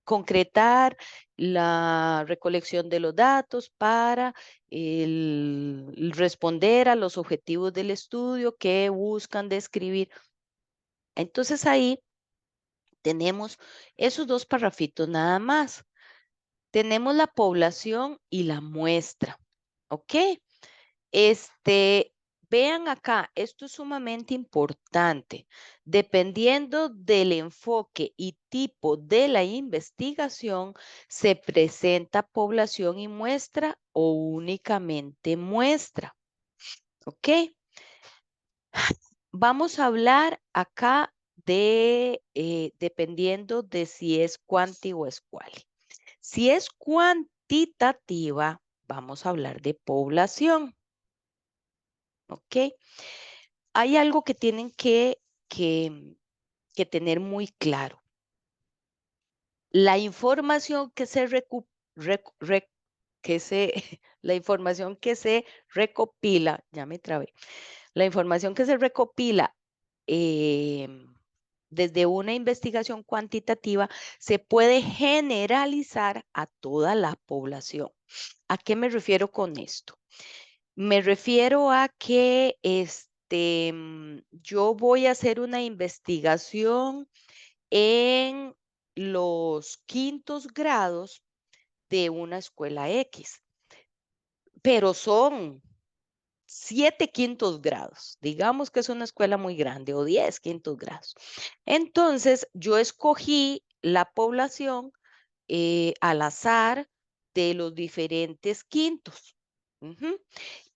concretar la recolección de los datos para responder a los objetivos del estudio que buscan describir. Entonces ahí tenemos esos dos parrafitos nada más. Tenemos la población y la muestra. ¿Ok? Este, vean acá, esto es sumamente importante. Dependiendo del enfoque y tipo de la investigación, se presenta población y muestra o únicamente muestra. ¿Ok? Vamos a hablar acá dependiendo de si es cuanti o es quali. Si es cuantitativa, vamos a hablar de población. ¿Ok? Hay algo que tienen que tener muy claro. La información que se, la información que se recopila, ya me trabé, la información que se recopila desde una investigación cuantitativa se puede generalizar a toda la población. ¿A qué me refiero con esto? Me refiero a que yo voy a hacer una investigación en los quintos grados de una escuela X, pero son 7 quintos grados. Digamos que es una escuela muy grande o 10 quintos grados. Entonces, yo escogí la población al azar de los diferentes quintos. Ujú.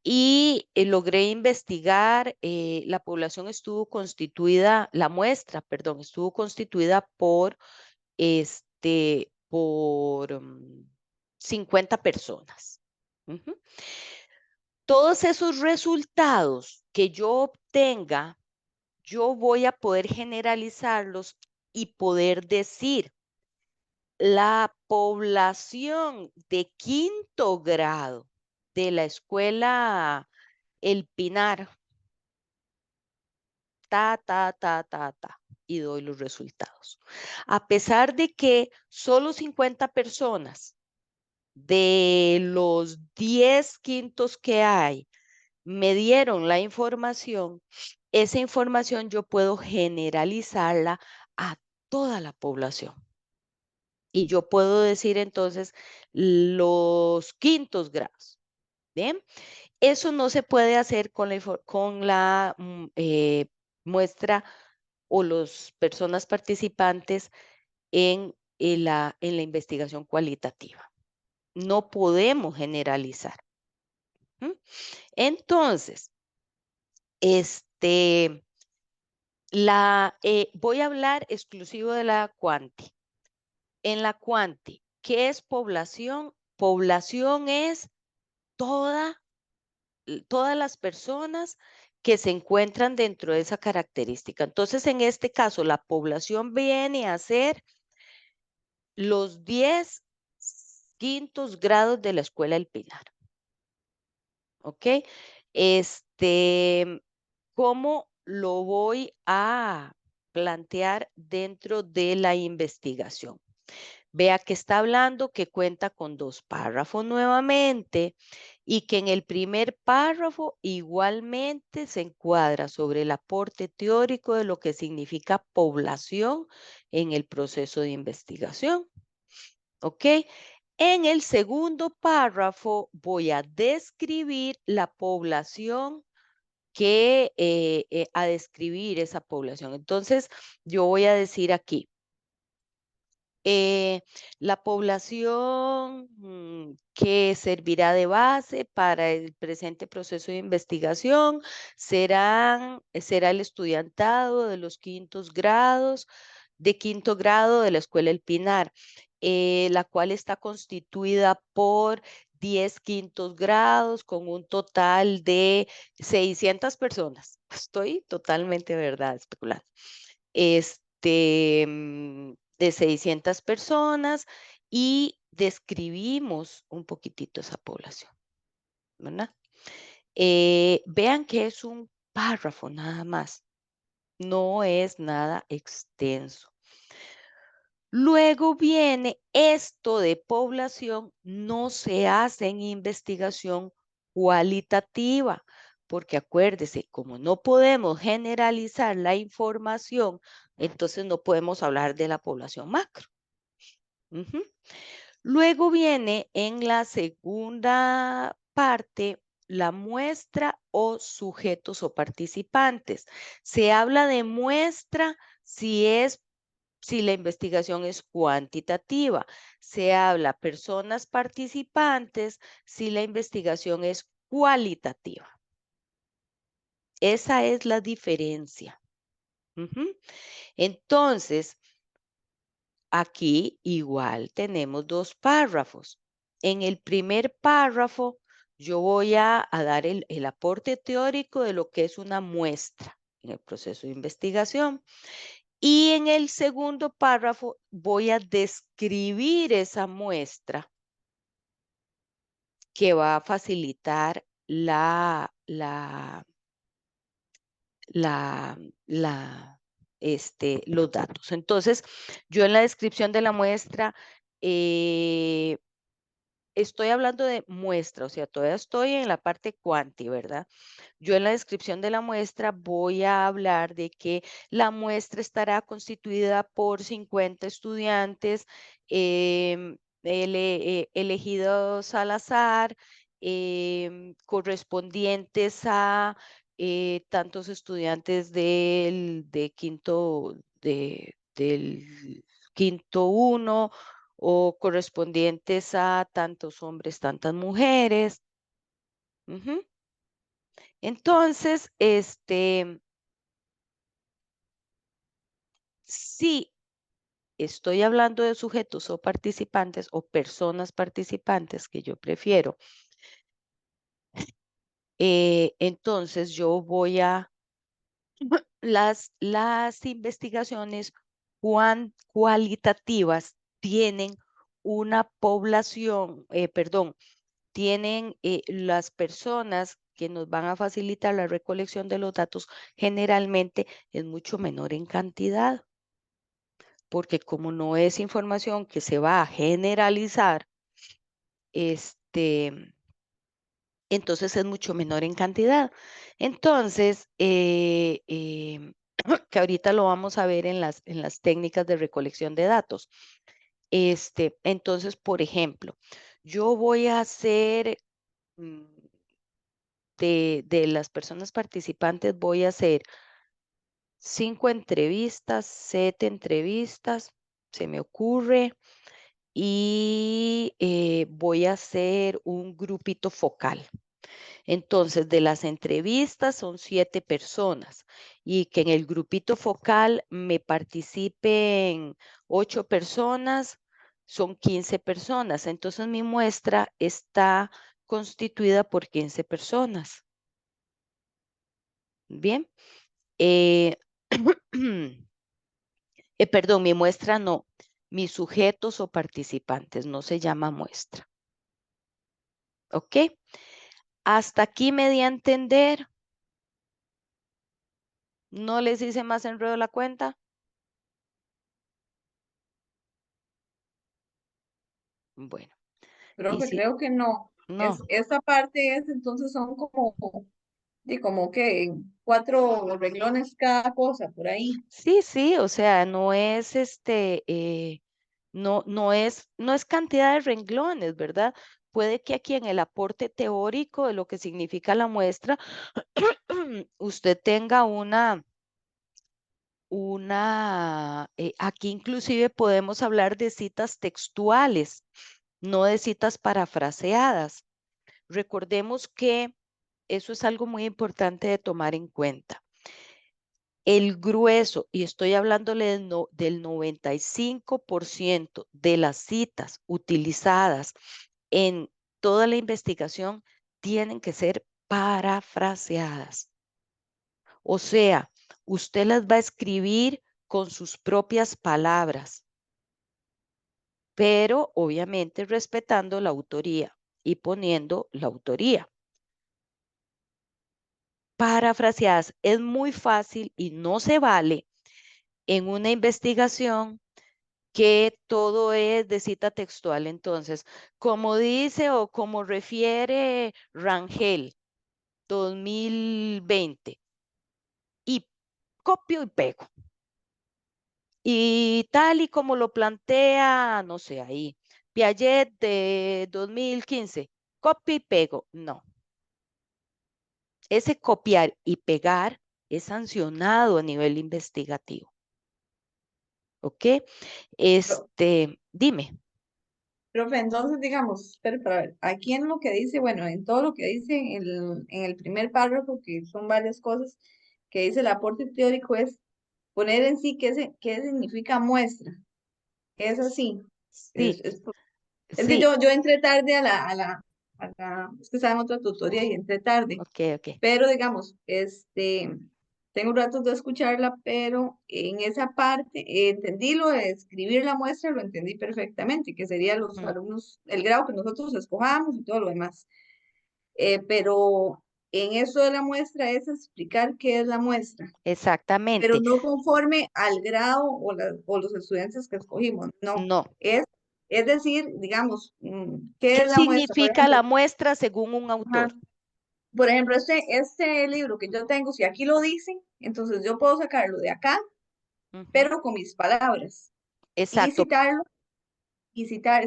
Y logré investigar, la población estuvo constituida, la muestra, perdón, estuvo constituida por 50 personas. Ujú. Todos esos resultados que yo obtenga, yo voy a poder generalizarlos y poder decir, la población de quinto grado de la escuela El Pinar, y doy los resultados. A pesar de que solo 50 personas de los 10 quintos que hay me dieron la información, esa información yo puedo generalizarla a toda la población. Y yo puedo decir entonces los quintos grados. ¿Bien? Eso no se puede hacer con la muestra o las personas participantes en la investigación cualitativa. No podemos generalizar. ¿Mm? Entonces, este, voy a hablar exclusivo de la cuanti. En la cuanti, ¿qué es población? Población es toda, todas las personas que se encuentran dentro de esa característica. Entonces, en este caso, la población viene a ser los 10 quintos grados de la Escuela El Pilar. ¿Ok? ¿Cómo lo voy a plantear dentro de la investigación? Vea que está hablando que cuenta con dos párrafos nuevamente y que en el primer párrafo igualmente se encuadra sobre el aporte teórico de lo que significa población en el proceso de investigación. ¿Ok? En el segundo párrafo voy a describir la población a describir esa población. Entonces, yo voy a decir aquí, la población que servirá de base para el presente proceso de investigación será el estudiantado de los quintos grados, de quinto grado de la Escuela El Pinar, la cual está constituida por 10 quintos grados con un total de 600 personas. Estoy totalmente, ¿verdad?, especulando. De 600 personas y describimos un poquitito esa población, ¿verdad? Vean que es un párrafo nada más, no es nada extenso. Luego viene esto de población, no se hace en investigación cualitativa, porque acuérdese, como no podemos generalizar la información, entonces no podemos hablar de la población macro. Ujú. Luego viene en la segunda parte la muestra o sujetos o participantes. Se habla de muestra si la investigación es cuantitativa. Se habla personas participantes si la investigación es cualitativa. Esa es la diferencia. Ujú. Entonces, aquí igual tenemos dos párrafos. En el primer párrafo, yo voy a dar el aporte teórico de lo que es una muestra en el proceso de investigación. Y en el segundo párrafo voy a describir esa muestra que va a facilitar la, los datos. Entonces, yo en la descripción de la muestra eh, estoy hablando de muestra, o sea, todavía estoy en la parte cuanti, ¿verdad? Yo en la descripción de la muestra voy a hablar de que la muestra estará constituida por 50 estudiantes elegidos al azar, correspondientes a tantos estudiantes del quinto uno o correspondientes a tantos hombres, tantas mujeres. Ujú. Entonces, si estoy hablando de sujetos o participantes o personas participantes, que yo prefiero, entonces yo voy a las investigaciones cualitativas tienen una población, perdón, tienen las personas que nos van a facilitar la recolección de los datos, generalmente es mucho menor en cantidad, porque como no es información que se va a generalizar, este, entonces es mucho menor en cantidad. Entonces, que ahorita lo vamos a ver en las técnicas de recolección de datos. Entonces, por ejemplo, yo voy a hacer mm, de las personas participantes, voy a hacer 5 entrevistas, 7 entrevistas, se me ocurre, y voy a hacer un grupito focal. Entonces, de las entrevistas son 7 personas y que en el grupito focal me participen 8 personas, son 15 personas. Entonces, mi muestra está constituida por 15 personas. Bien. Eh, perdón, mi muestra no, mis sujetos o participantes, no se llama muestra. ¿Ok? Hasta aquí me di a entender. No les hice más enredo la cuenta. Bueno, y Profe, si creo que no. no, Esta parte es, entonces son como, y como que 4 renglones cada cosa por ahí. sí, sí, o sea, no es no es cantidad de renglones, ¿verdad? Puede que aquí en el aporte teórico de lo que significa la muestra, usted tenga aquí inclusive podemos hablar de citas textuales, no de citas parafraseadas. Recordemos que eso es algo muy importante de tomar en cuenta. El grueso, y estoy hablándole del 95% de las citas utilizadas en toda la investigación tienen que ser parafraseadas. O sea, usted las va a escribir con sus propias palabras, pero obviamente respetando la autoría y poniendo la autoría. Parafraseadas es muy fácil y no se vale en una investigación que todo es de cita textual. Entonces, como dice o como refiere Rangel 2020 y copio y pego. Y tal y como lo plantea, no sé, ahí, Piaget de 2015, copio y pego. No, ese copiar y pegar es sancionado a nivel investigativo. ¿Ok? Pro- Dime. Profe, entonces digamos, pero para ver, aquí en lo que dice, bueno, en todo lo que dice en el primer párrafo, que son varias cosas, que dice el aporte teórico es poner en sí qué significa muestra. Es así. Sí, Es, es que sí, yo entré tarde es que estaba en otra tutoría y entré tarde. ok, ok. Pero digamos, tengo ratos de escucharla, pero en esa parte entendí lo de escribir la muestra, lo entendí perfectamente, que serían los Ujú, alumnos, el grado que nosotros escojamos y todo lo demás. Pero en eso de la muestra es explicar qué es la muestra, pero exactamente. no conforme al grado o los estudiantes que escogimos, no. No. Es, es decir, digamos, ¿qué ¿Qué es la muestra? Por significa ejemplo, la muestra según un ajá, autor? por ejemplo, este libro que yo tengo, si aquí lo dicen, entonces yo puedo sacarlo de acá, Ujú, pero con mis palabras y exacto, citarlo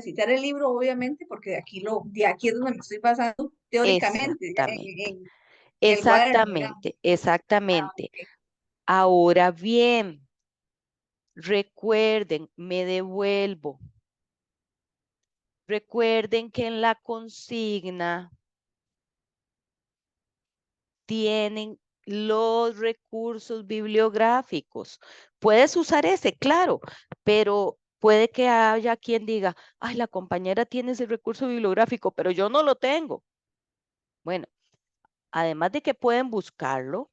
citar el libro, obviamente, porque de aquí es donde me estoy basando teóricamente, exactamente, en el cuaderno, digamos. exactamente, Ah, exactamente. ok. Ahora bien, recuerden, me devuelvo. Recuerden que en la consigna tienen los recursos bibliográficos. Puedes usar ese, claro, pero puede que haya quien diga, ay, la compañera tiene ese recurso bibliográfico, pero yo no lo tengo. Bueno, además de que pueden buscarlo,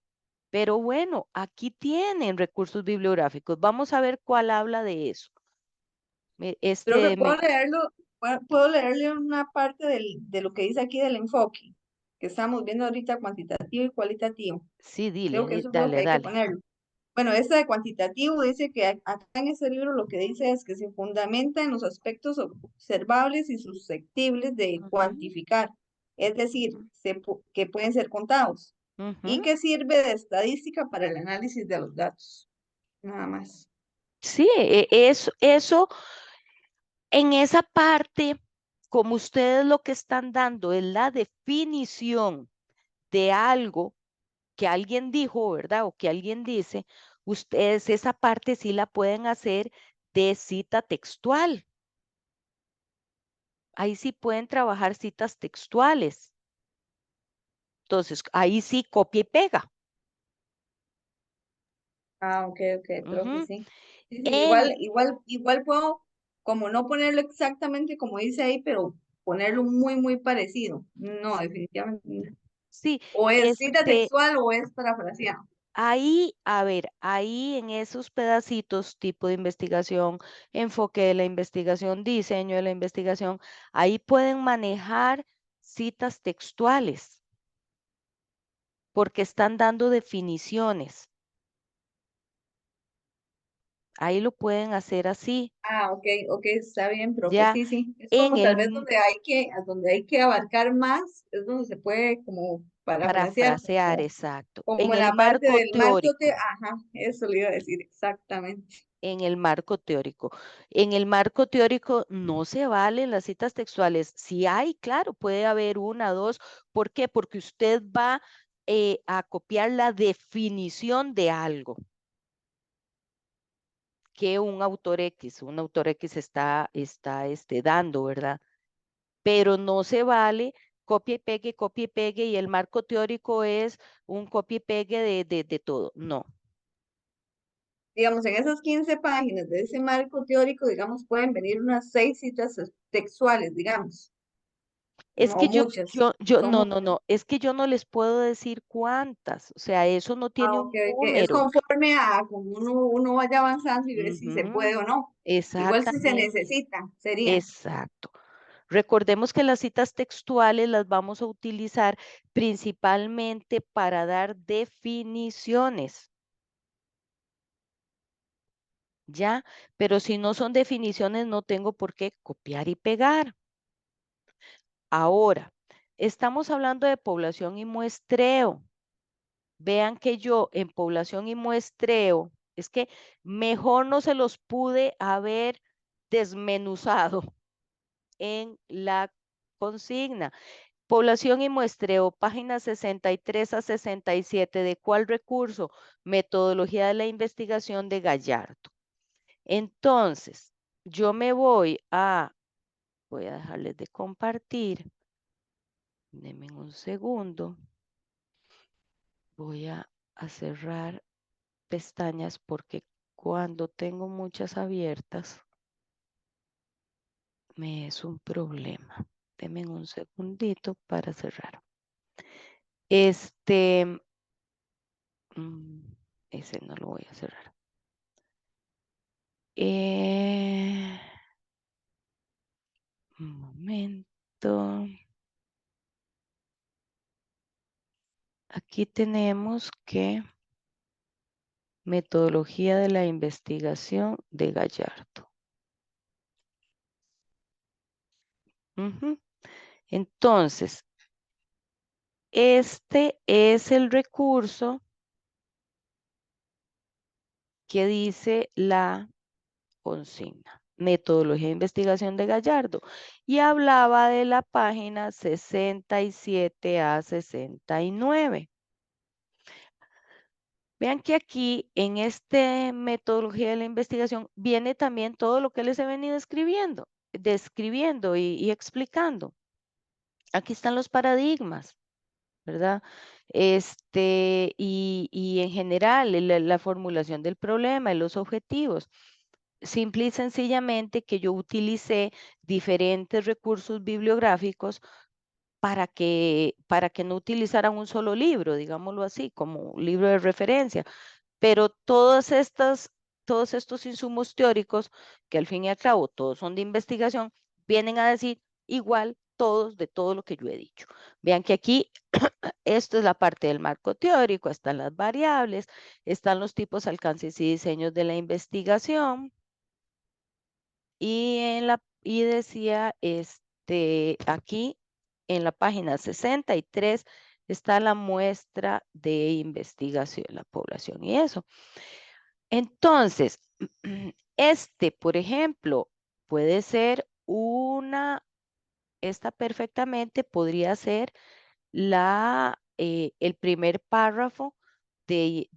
pero bueno, aquí tienen recursos bibliográficos. Vamos a ver cuál habla de eso. Creo que puedo leerlo, puedo leerle una parte de lo que dice aquí del enfoque, que estamos viendo ahorita cuantitativo y cualitativo. Sí, dile, Creo que eso es lo que dale, hay que dale. ponerlo. Bueno, este de cuantitativo dice que acá en este libro lo que dice es que se fundamenta en los aspectos observables y susceptibles de Ujú, cuantificar, es decir, que pueden ser contados, y ujú. que sirve de estadística para el análisis de los datos. Nada más. Sí, eso en esa parte, como ustedes lo que están dando es la definición de algo que alguien dijo, ¿verdad? O que alguien dice, ustedes esa parte sí la pueden hacer de cita textual. Ahí sí pueden trabajar citas textuales. Entonces, ahí sí copia y pega. Ah, ok, ok, profe, Ujú. sí. Sí, sí, En, igual puedo, como no ponerlo exactamente como dice ahí, pero ponerlo muy, muy parecido. No, definitivamente no. sí, O es cita textual o es parafraseado. ahí, a ver, ahí en esos pedacitos, tipo de investigación, enfoque de la investigación, diseño de la investigación, ahí pueden manejar citas textuales porque están dando definiciones. Ahí lo pueden hacer así, Ah, ok, ok, está bien, profe. ya Sí, sí. Es en como tal el vez donde hay que abarcar más, es donde se puede como parafrasear, parafrasear, exacto, como en en el la parte marco del marco teórico. ajá, eso le iba a decir exactamente. En el marco teórico. En el marco teórico no se valen las citas textuales. Si hay, claro, puede haber una, dos. ¿Por qué? Porque usted va a copiar la definición de algo que un autor X está dando, ¿verdad? Pero no se vale copia y pegue, y el marco teórico es un copia y pegue de todo. No. Digamos, en esas 15 páginas de ese marco teórico, digamos, pueden venir unas 6 citas textuales, digamos. Es o que muchas, son no, muchas. es que yo no les puedo decir cuántas, o sea, eso no Ah, tiene ok, un ok. Es número. conforme a como uno vaya avanzando y ve si se Ujú, puede o no. Igual si se exactamente, necesita, sería. exacto. Recordemos que las citas textuales las vamos a utilizar principalmente para dar definiciones, ¿ya? Pero si no son definiciones, no tengo por qué copiar y pegar. Ahora, estamos hablando de población y muestreo. Vean que yo en población y muestreo, es que mejor no se los pude haber desmenuzado en la consigna. Población y muestreo, páginas 63 a 67. ¿De cuál recurso? Metodología de la investigación de Gallardo. Entonces, yo me voy a dejarles de compartir. Denme un segundo. Voy a cerrar pestañas porque cuando tengo muchas abiertas me es un problema. Denme un segundito para cerrar. Este, mm, ese no lo voy a cerrar. Eh, un momento. Aquí tenemos que metodología de la investigación de Gallardo. Ujú. Entonces, este es el recurso que dice la consigna, metodología de investigación de Gallardo, y hablaba de la página 67 a 69. Vean que aquí en este metodología de la investigación viene también todo lo que les he venido escribiendo, describiendo y explicando. Aquí están los paradigmas, ¿verdad? Y en general, la formulación del problema y los objetivos. Simple y sencillamente que yo utilicé diferentes recursos bibliográficos para que no utilizaran un solo libro, digámoslo así, como libro de referencia. Pero todos estos insumos teóricos, que al fin y al cabo todos son de investigación, vienen a decir igual todos de todo lo que yo he dicho. Vean que aquí esto es la parte del marco teórico, están las variables, están los tipos, alcances y diseños de la investigación. Y decía, aquí en la página 63 está la muestra de investigación, la población y eso. Entonces, por ejemplo, puede ser esta perfectamente podría ser el primer párrafo de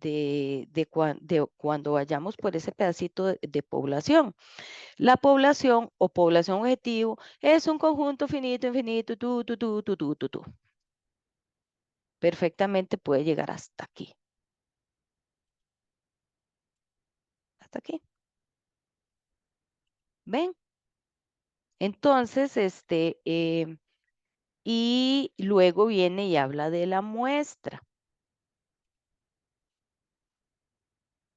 cuando vayamos por ese pedacito de población. La población o población objetivo es un conjunto finito, infinito, tú. Perfectamente puede llegar hasta aquí. Hasta aquí. ¿Ven? Entonces, y luego viene y habla de la muestra.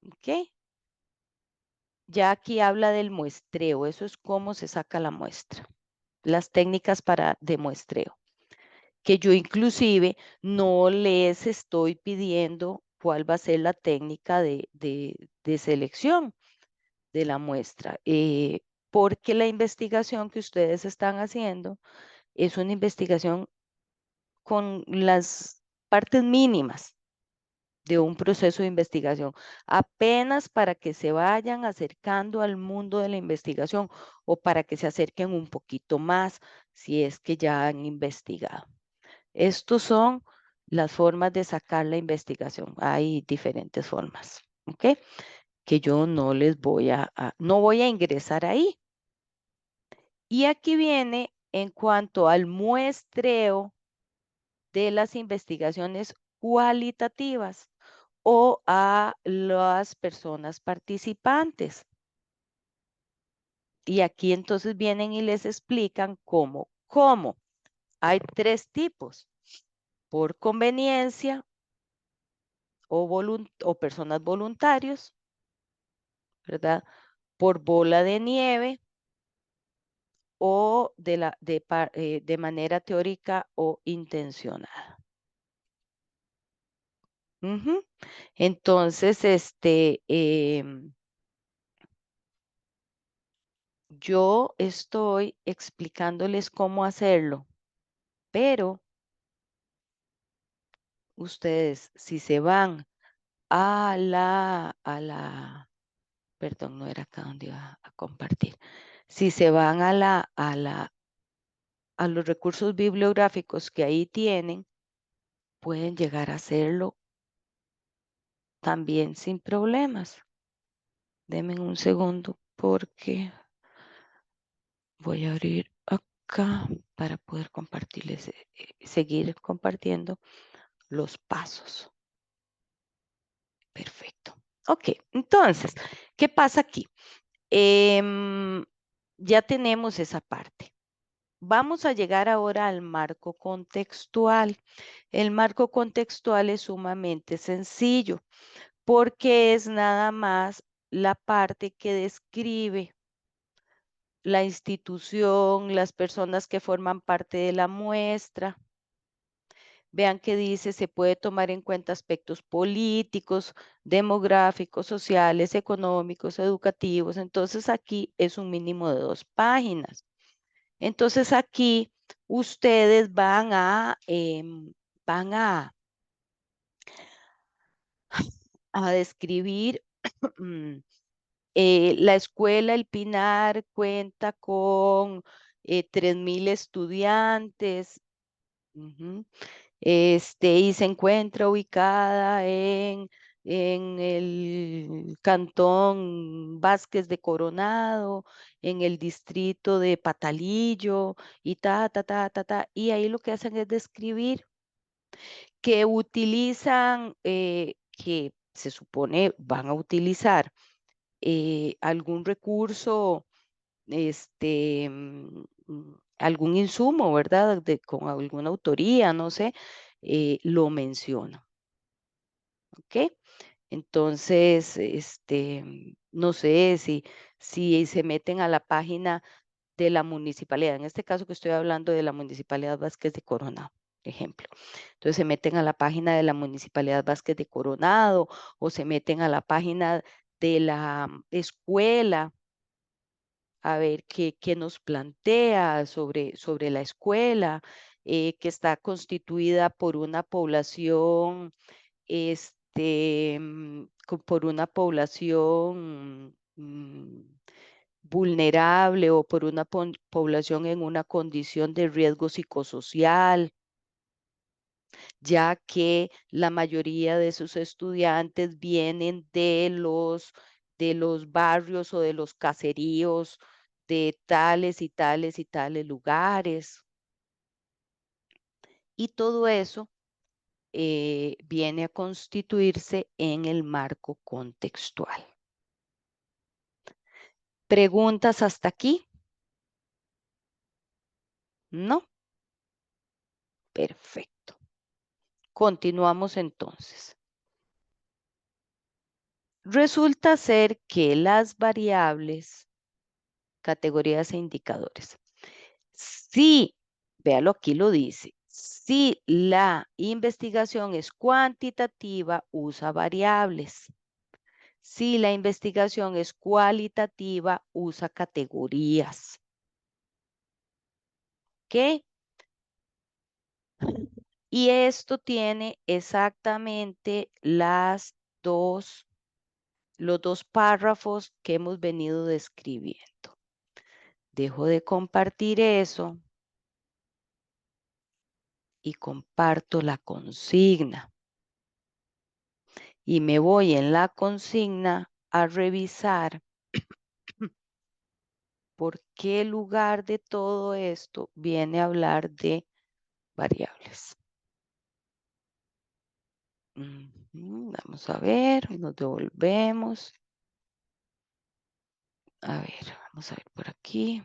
¿Ok? Ya aquí habla del muestreo. Eso es cómo se saca la muestra. Las técnicas de muestreo. Que yo inclusive no les estoy pidiendo cuál va a ser la técnica de selección de la muestra, porque la investigación que ustedes están haciendo es una investigación con las partes mínimas de un proceso de investigación, apenas para que se vayan acercando al mundo de la investigación o para que se acerquen un poquito más si es que ya han investigado. Estos son las formas de sacar la investigación. Hay diferentes formas, ¿ok? Que yo no les no voy a ingresar ahí. Y aquí viene en cuanto al muestreo de las investigaciones cualitativas o a las personas participantes. Y aquí entonces vienen y les explican cómo. ¿Cómo? Hay tres tipos: por conveniencia o personas voluntarios, ¿verdad? Por bola de nieve o de manera teórica o intencionada. Ujú. Entonces, yo estoy explicándoles cómo hacerlo, pero ustedes, si se van perdón, no era acá donde iba a compartir. Si se van a los recursos bibliográficos que ahí tienen, pueden llegar a hacerlo también sin problemas. Denme un segundo porque voy a abrir acá para poder compartirles, seguir compartiendo los pasos. Perfecto. Ok, entonces, ¿qué pasa aquí? Em, ya tenemos esa parte. Vamos a llegar ahora al marco contextual. El marco contextual es sumamente sencillo porque es nada más la parte que describe la institución, las personas que forman parte de la muestra. Vean que dice, se puede tomar en cuenta aspectos políticos, demográficos, sociales, económicos, educativos. Entonces aquí es un mínimo de 2 páginas. Entonces aquí ustedes van a describir la escuela El Pinar cuenta con 3,000 estudiantes. Ujú. Y se encuentra ubicada en el cantón Vázquez de Coronado, en el distrito de Patalillo, y y ahí lo que hacen es describir que utilizan, que se supone van a utilizar algún recurso, algún insumo, ¿verdad? Con alguna autoría, no sé, lo menciona, ¿ok? Entonces, no sé si se meten a la página de la municipalidad, en este caso que estoy hablando de la Municipalidad Vázquez de Coronado, ejemplo. Entonces se meten a la página de la Municipalidad Vázquez de Coronado o se meten a la página de la escuela a ver qué nos plantea sobre la escuela, que está constituida por una población, por una población vulnerable o por una población en una condición de riesgo psicosocial, ya que la mayoría de sus estudiantes vienen de los barrios o de los caseríos de tales y tales y tales lugares. Y todo eso viene a constituirse en el marco contextual. ¿Preguntas hasta aquí? No. Perfecto. Continuamos entonces. Resulta ser que las variables, categorías e indicadores, si, véalo aquí lo dice, si la investigación es cuantitativa, usa variables. Si la investigación es cualitativa, usa categorías. ¿Ok? Y esto tiene exactamente los dos párrafos que hemos venido describiendo. Dejo de compartir eso y comparto la consigna. Y me voy en la consigna a revisar por qué lugar de todo esto viene a hablar de variables. Vamos a ver, nos devolvemos. A ver, vamos a ver por aquí.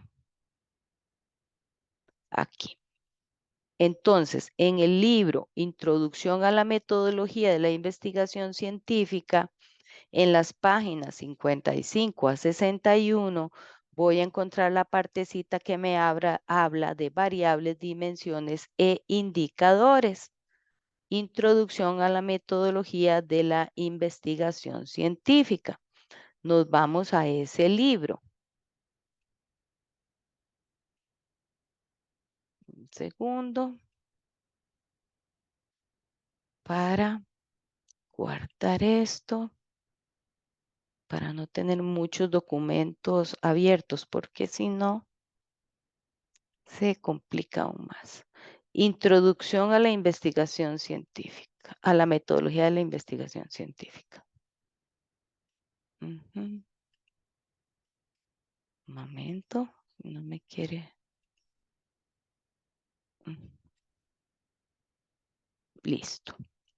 Aquí. Entonces, en el libro Introducción a la metodología de la investigación científica, en las páginas 55 a 61, voy a encontrar la partecita que me habla de variables, dimensiones e indicadores. Introducción a la metodología de la investigación científica. Nos vamos a ese libro. Un segundo para guardar esto, para no tener muchos documentos abiertos, porque si no, se complica aún más. Introducción a la investigación científica, a la metodología de la investigación científica. Ujú. Un momento, no me quiere. Listo.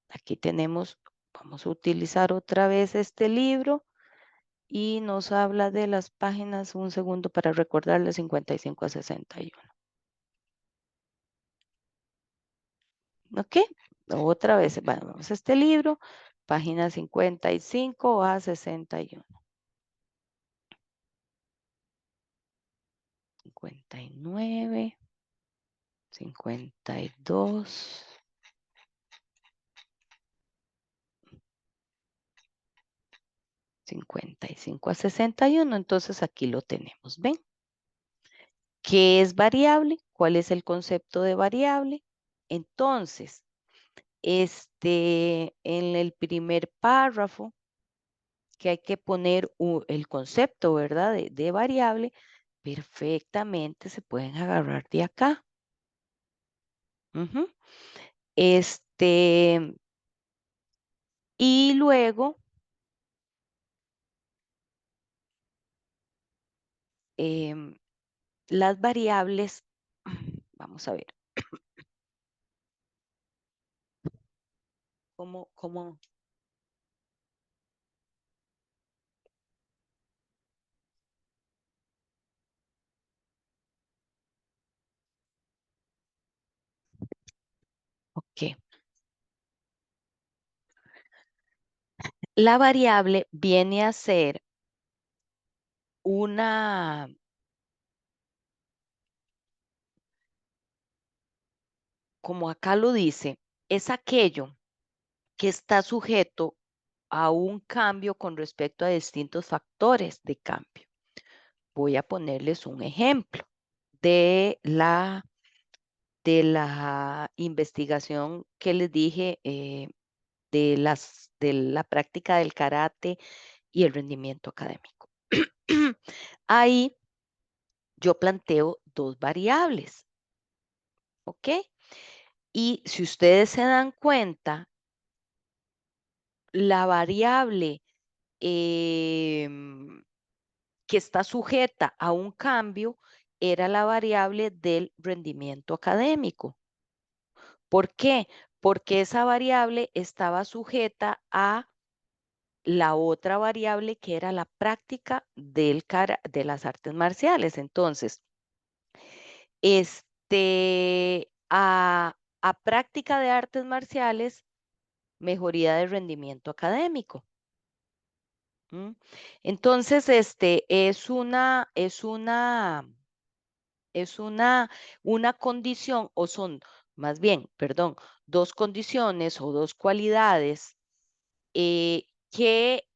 Aquí tenemos, vamos a utilizar otra vez este libro y nos habla de las páginas, un segundo para recordarle 55 a 61. ¿Ok? Otra vez, vamos a este libro, página 55 a 61. 59, 52, 55 a 61. Entonces aquí lo tenemos. ¿Ven? ¿Qué es variable? ¿Cuál es el concepto de variable? Entonces, en el primer párrafo, que hay que poner el concepto, ¿verdad? De variable, perfectamente se pueden agarrar de acá. Ujú. Este, y luego, em, las variables, vamos a ver, ¿cómo? Ok. La variable viene a ser una, como acá lo dice, es aquello que está sujeto a un cambio con respecto a distintos factores de cambio. Voy a ponerles un ejemplo de la investigación que les dije de la práctica del karate y el rendimiento académico. Ahí yo planteo dos variables, ¿ok? Y si ustedes se dan cuenta, la variable em, que está sujeta a un cambio era la variable del rendimiento académico. ¿Por qué? Porque esa variable estaba sujeta a la otra variable que era la práctica de las artes marciales. Entonces, a práctica de artes marciales, mejoría de rendimiento académico. ¿Mm? Entonces, es una condición, o son, más bien, perdón, dos condiciones o dos cualidades que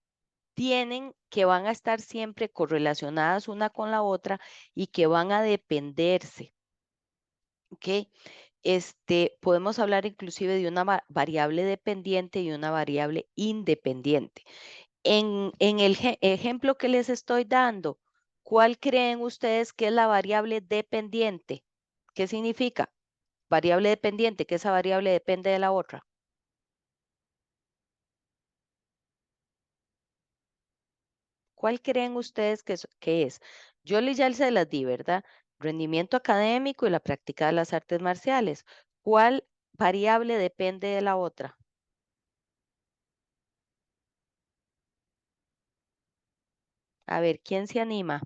que van a estar siempre correlacionadas una con la otra y que van a dependerse, ¿ok? Podemos hablar inclusive de una variable dependiente y una variable independiente. En el ejemplo que les estoy dando, ¿cuál creen ustedes que es la variable dependiente? ¿Qué significa? Variable dependiente, que esa variable depende de la otra. ¿Cuál creen ustedes que es? Yo ya se las di, ¿verdad? Rendimiento académico y la práctica de las artes marciales. ¿Cuál variable depende de la otra? A ver, ¿quién se anima?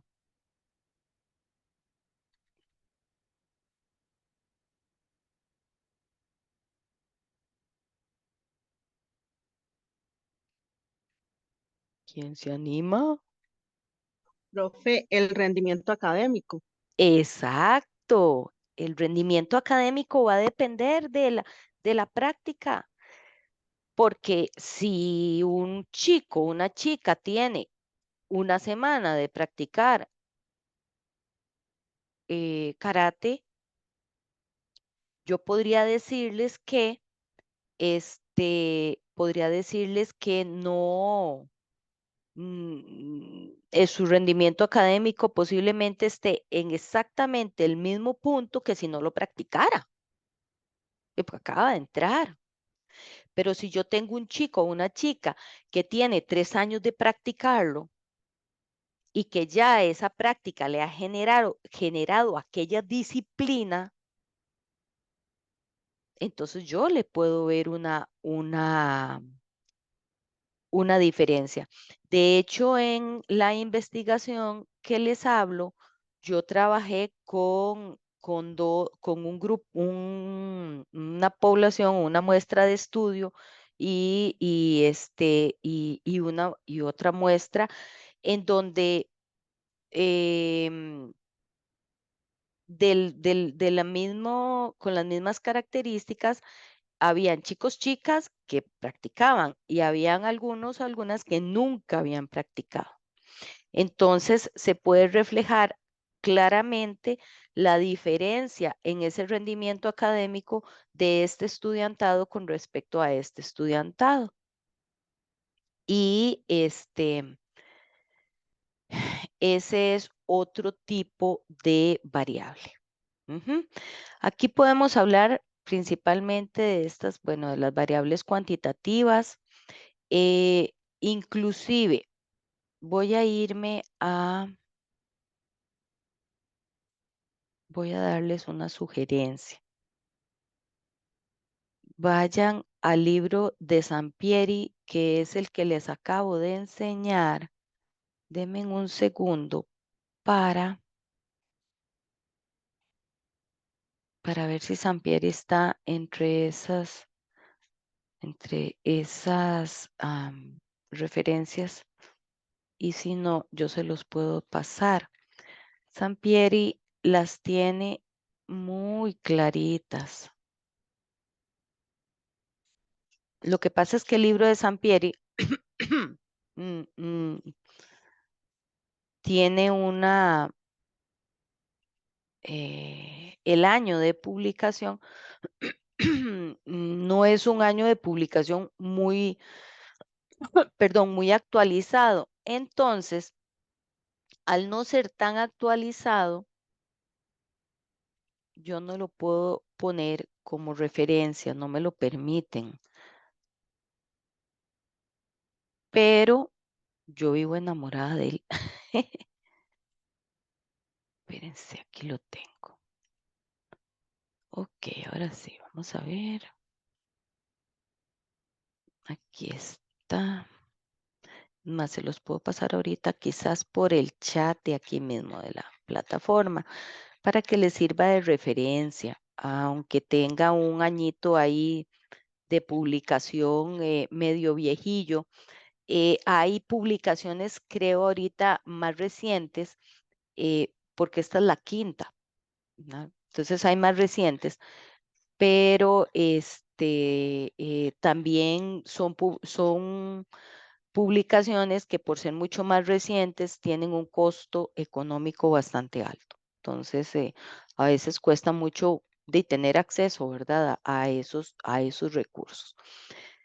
¿Quién se anima? Profe, el rendimiento académico. Exacto. El rendimiento académico va a depender de la práctica, porque si un chico, una chica tiene una semana de practicar karate, yo podría decirles que no, su rendimiento académico posiblemente esté en exactamente el mismo punto que si no lo practicara, porque acaba de entrar. Pero si yo tengo un chico o una chica que tiene 3 años de practicarlo y que ya esa práctica le ha generado aquella disciplina, entonces yo le puedo ver una diferencia. De hecho, en la investigación que les hablo, yo trabajé con un grupo, una población, una muestra de estudio y otra muestra en donde em, con las mismas características habían chicos, chicas que practicaban y habían algunos, algunas que nunca habían practicado. Entonces se puede reflejar claramente la diferencia en ese rendimiento académico de este estudiantado con respecto a este estudiantado. Y ese es otro tipo de variable. Ujú. Aquí podemos hablar principalmente de estas, bueno, de las variables cuantitativas. Inclusive, voy a irme voy a darles una sugerencia. Vayan al libro de Sampieri, que es el que les acabo de enseñar. Denme un segundo para, para ver si Sampieri está entre esas referencias. Y si no, yo se los puedo pasar. Sampieri las tiene muy claritas. Lo que pasa es que el libro de Sampieri mm, mm, tiene el año de publicación no es un año de publicación muy, perdón, muy actualizado. Entonces, al no ser tan actualizado, yo no lo puedo poner como referencia, no me lo permiten. Pero yo vivo enamorada de él. Espérense, aquí lo tengo. Ok, ahora sí, vamos a ver. Aquí está. Más se los puedo pasar ahorita, quizás por el chat de aquí mismo de la plataforma, para que les sirva de referencia, aunque tenga un añito ahí de publicación medio viejillo. Hay publicaciones, creo, ahorita más recientes, porque esta es la quinta, ¿no? Entonces hay más recientes, pero también son publicaciones que por ser mucho más recientes tienen un costo económico bastante alto. Entonces, a veces cuesta mucho de tener acceso, ¿verdad? A esos recursos.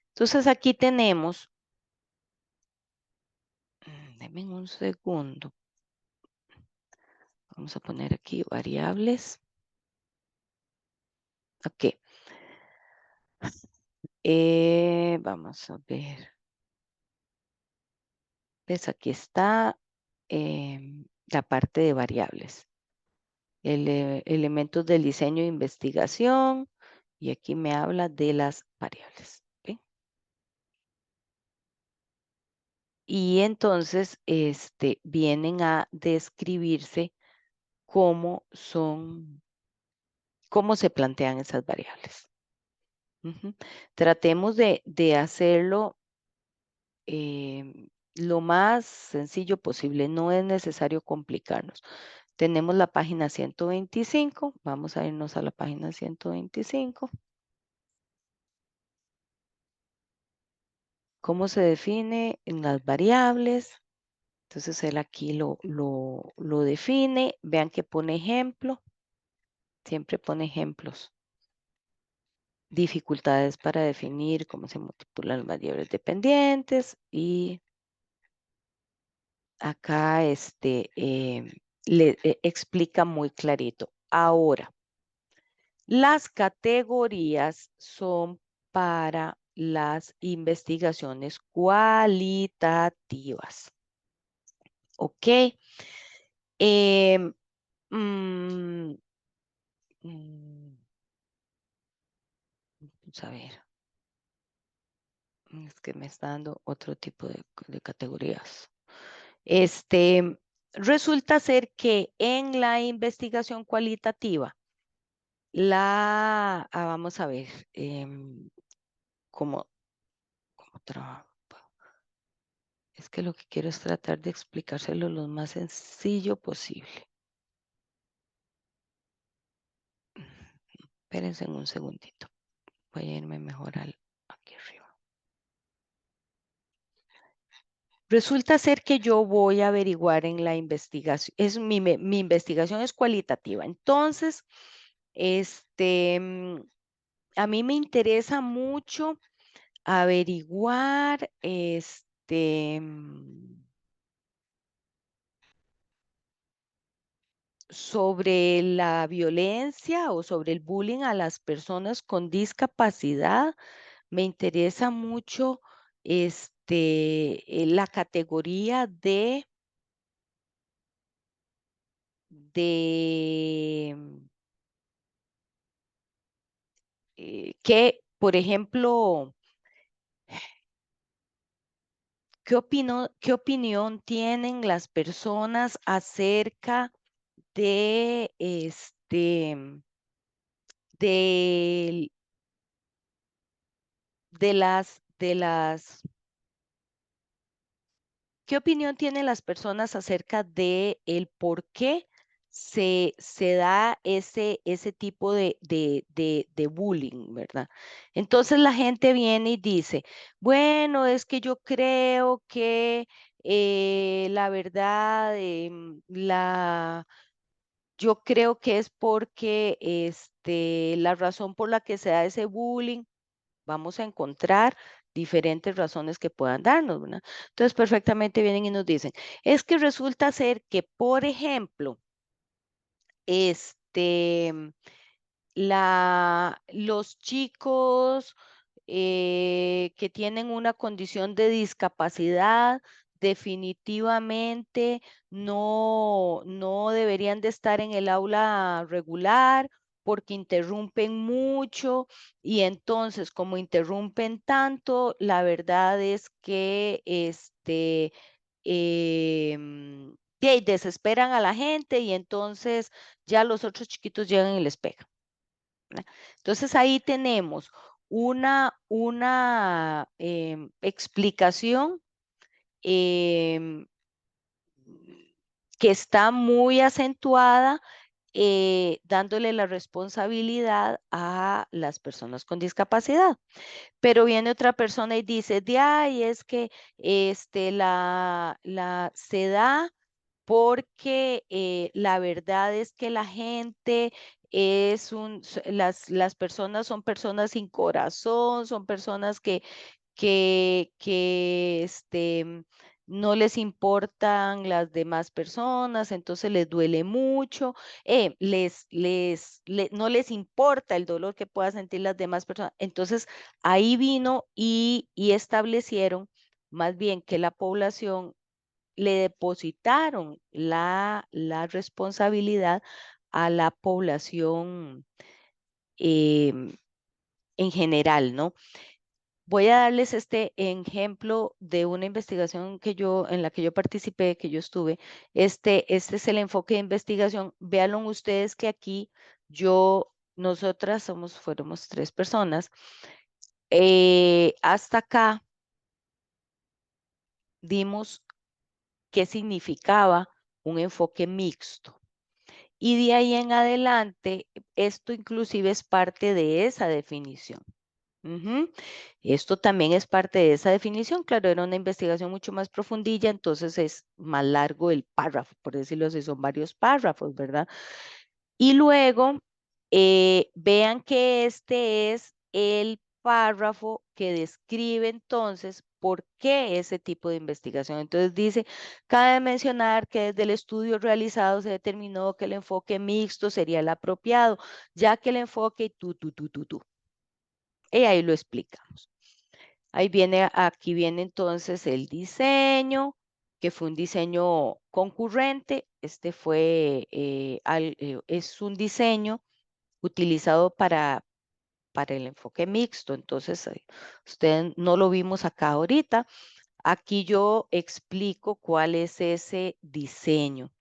Entonces, aquí tenemos, denme un segundo, vamos a poner aquí variables. Ok. Vamos a ver. Pues aquí está la parte de variables. Elementos del diseño e investigación. Y aquí me habla de las variables. ¿Ok? Y entonces vienen a describirse cómo cómo se plantean esas variables. Ujú. Tratemos de hacerlo lo más sencillo posible, no es necesario complicarnos. Tenemos la página 125, vamos a irnos a la página 125. ¿Cómo se define en las variables? Entonces él aquí lo define, vean que pone ejemplo, siempre pone ejemplos. Dificultades para definir cómo se multiplican las variables dependientes y acá le explica muy clarito. Ahora, las categorías son para las investigaciones cualitativas. ¿Ok? Em, mm, mm, vamos a ver. Es que me está dando otro tipo de categorías. Resulta ser que en la investigación cualitativa, vamos a ver, cómo trabajo. Es que lo que quiero es tratar de explicárselo lo más sencillo posible. Espérense un segundito. Voy a irme mejor aquí arriba. Resulta ser que yo voy a averiguar en la investigación, mi investigación es cualitativa. Entonces, a mí me interesa mucho averiguar, sobre la violencia o sobre el bullying a las personas con discapacidad. Me interesa mucho, la categoría de que, por ejemplo, qué opinión tienen las personas acerca de de, de las ¿qué opinión tienen las personas acerca de el por qué se da ese tipo de bullying, ¿verdad? Entonces la gente viene y dice, bueno, es que yo creo que la verdad, yo creo que es porque la razón por la que se da ese bullying vamos a encontrar diferentes razones que puedan darnos, ¿verdad? Entonces, perfectamente vienen y nos dicen, es que resulta ser que, por ejemplo, este, los chicos que tienen una condición de discapacidad definitivamente no deberían de estar en el aula regular porque interrumpen mucho y entonces como interrumpen tanto, la verdad es que desesperan a la gente y entonces ya los otros chiquitos llegan y les pegan, ¿verdad? Entonces ahí tenemos una explicación em, que está muy acentuada, dándole la responsabilidad a las personas con discapacidad. Pero viene otra persona y dice, de ahí es que se da porque la verdad es que la gente las personas son personas sin corazón, son personas que no les importan las demás personas, entonces les duele mucho, no les importa el dolor que puedan sentir las demás personas. Entonces ahí vino y establecieron más bien que la población le depositaron la responsabilidad a la población em, en general, ¿no? Voy a darles este ejemplo de una investigación en la que yo participé, que yo estuve. Este es el enfoque de investigación. Véanlo ustedes que aquí nosotras fuéramos 3 personas. Hasta acá dimos qué significaba un enfoque mixto. Y de ahí en adelante, esto inclusive es parte de esa definición. Esto también es parte de esa definición. Claro, era una investigación mucho más profundilla, entonces es más largo el párrafo, por decirlo así, son varios párrafos, ¿verdad? Y luego, vean que este es el párrafo que describe entonces por qué ese tipo de investigación. Entonces dice, cabe mencionar que desde el estudio realizado se determinó que el enfoque mixto sería el apropiado, ya que el enfoque tú. Y ahí lo explicamos. Ahí viene, aquí viene entonces el diseño, que fue un diseño concurrente. Este fue, es un diseño utilizado para el enfoque mixto. Entonces, usted no lo vimos acá ahorita. Aquí yo explico cuál es ese diseño.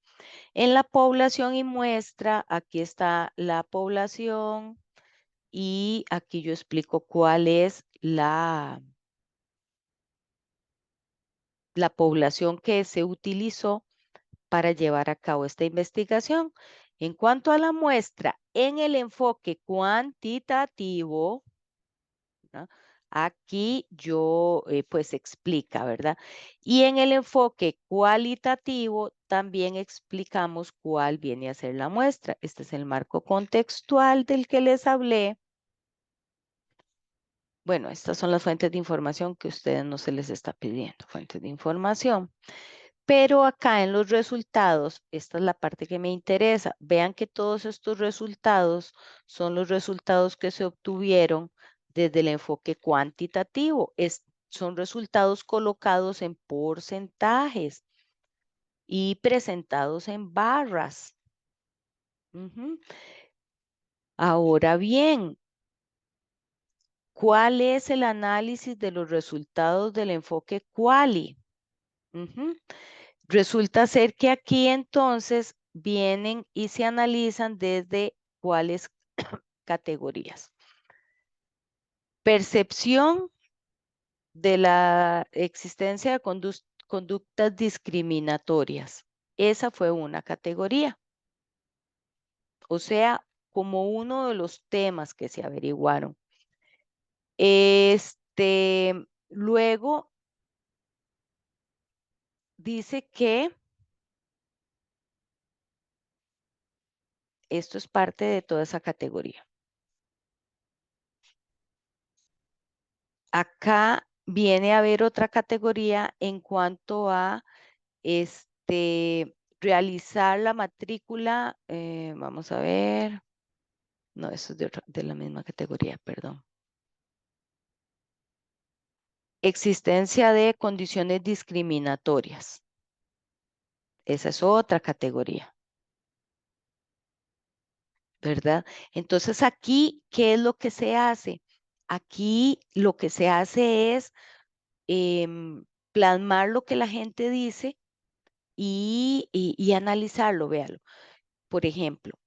En la población y muestra, aquí está la población y aquí yo explico cuál es la población que se utilizó para llevar a cabo esta investigación. En cuanto a la muestra, en el enfoque cuantitativo, ¿no? Aquí yo pues explica, ¿verdad? Y en el enfoque cualitativo también explicamos cuál viene a ser la muestra. Este es el marco contextual del que les hablé. Bueno, estas son las fuentes de información que a ustedes no se les está pidiendo, fuentes de información. Pero acá en los resultados, esta es la parte que me interesa. Vean que todos estos resultados son los resultados que se obtuvieron desde el enfoque cuantitativo. Son resultados colocados en porcentajes y presentados en barras. Ujú. Ahora bien, ¿cuál es el análisis de los resultados del enfoque quali? Ujú. Resulta ser que aquí entonces vienen y se analizan desde cuáles categorías. Percepción de la existencia de conductas discriminatorias. Esa fue una categoría. O sea, como uno de los temas que se averiguaron. Luego dice que esto es parte de toda esa categoría. Acá viene a haber otra categoría en cuanto a realizar la matrícula. Vamos a ver. No, eso es de la misma categoría, perdón. Existencia de condiciones discriminatorias. Esa es otra categoría, ¿verdad? Entonces aquí, ¿qué es lo que se hace? Aquí lo que se hace es plasmar lo que la gente dice y analizarlo, véalo. Por ejemplo,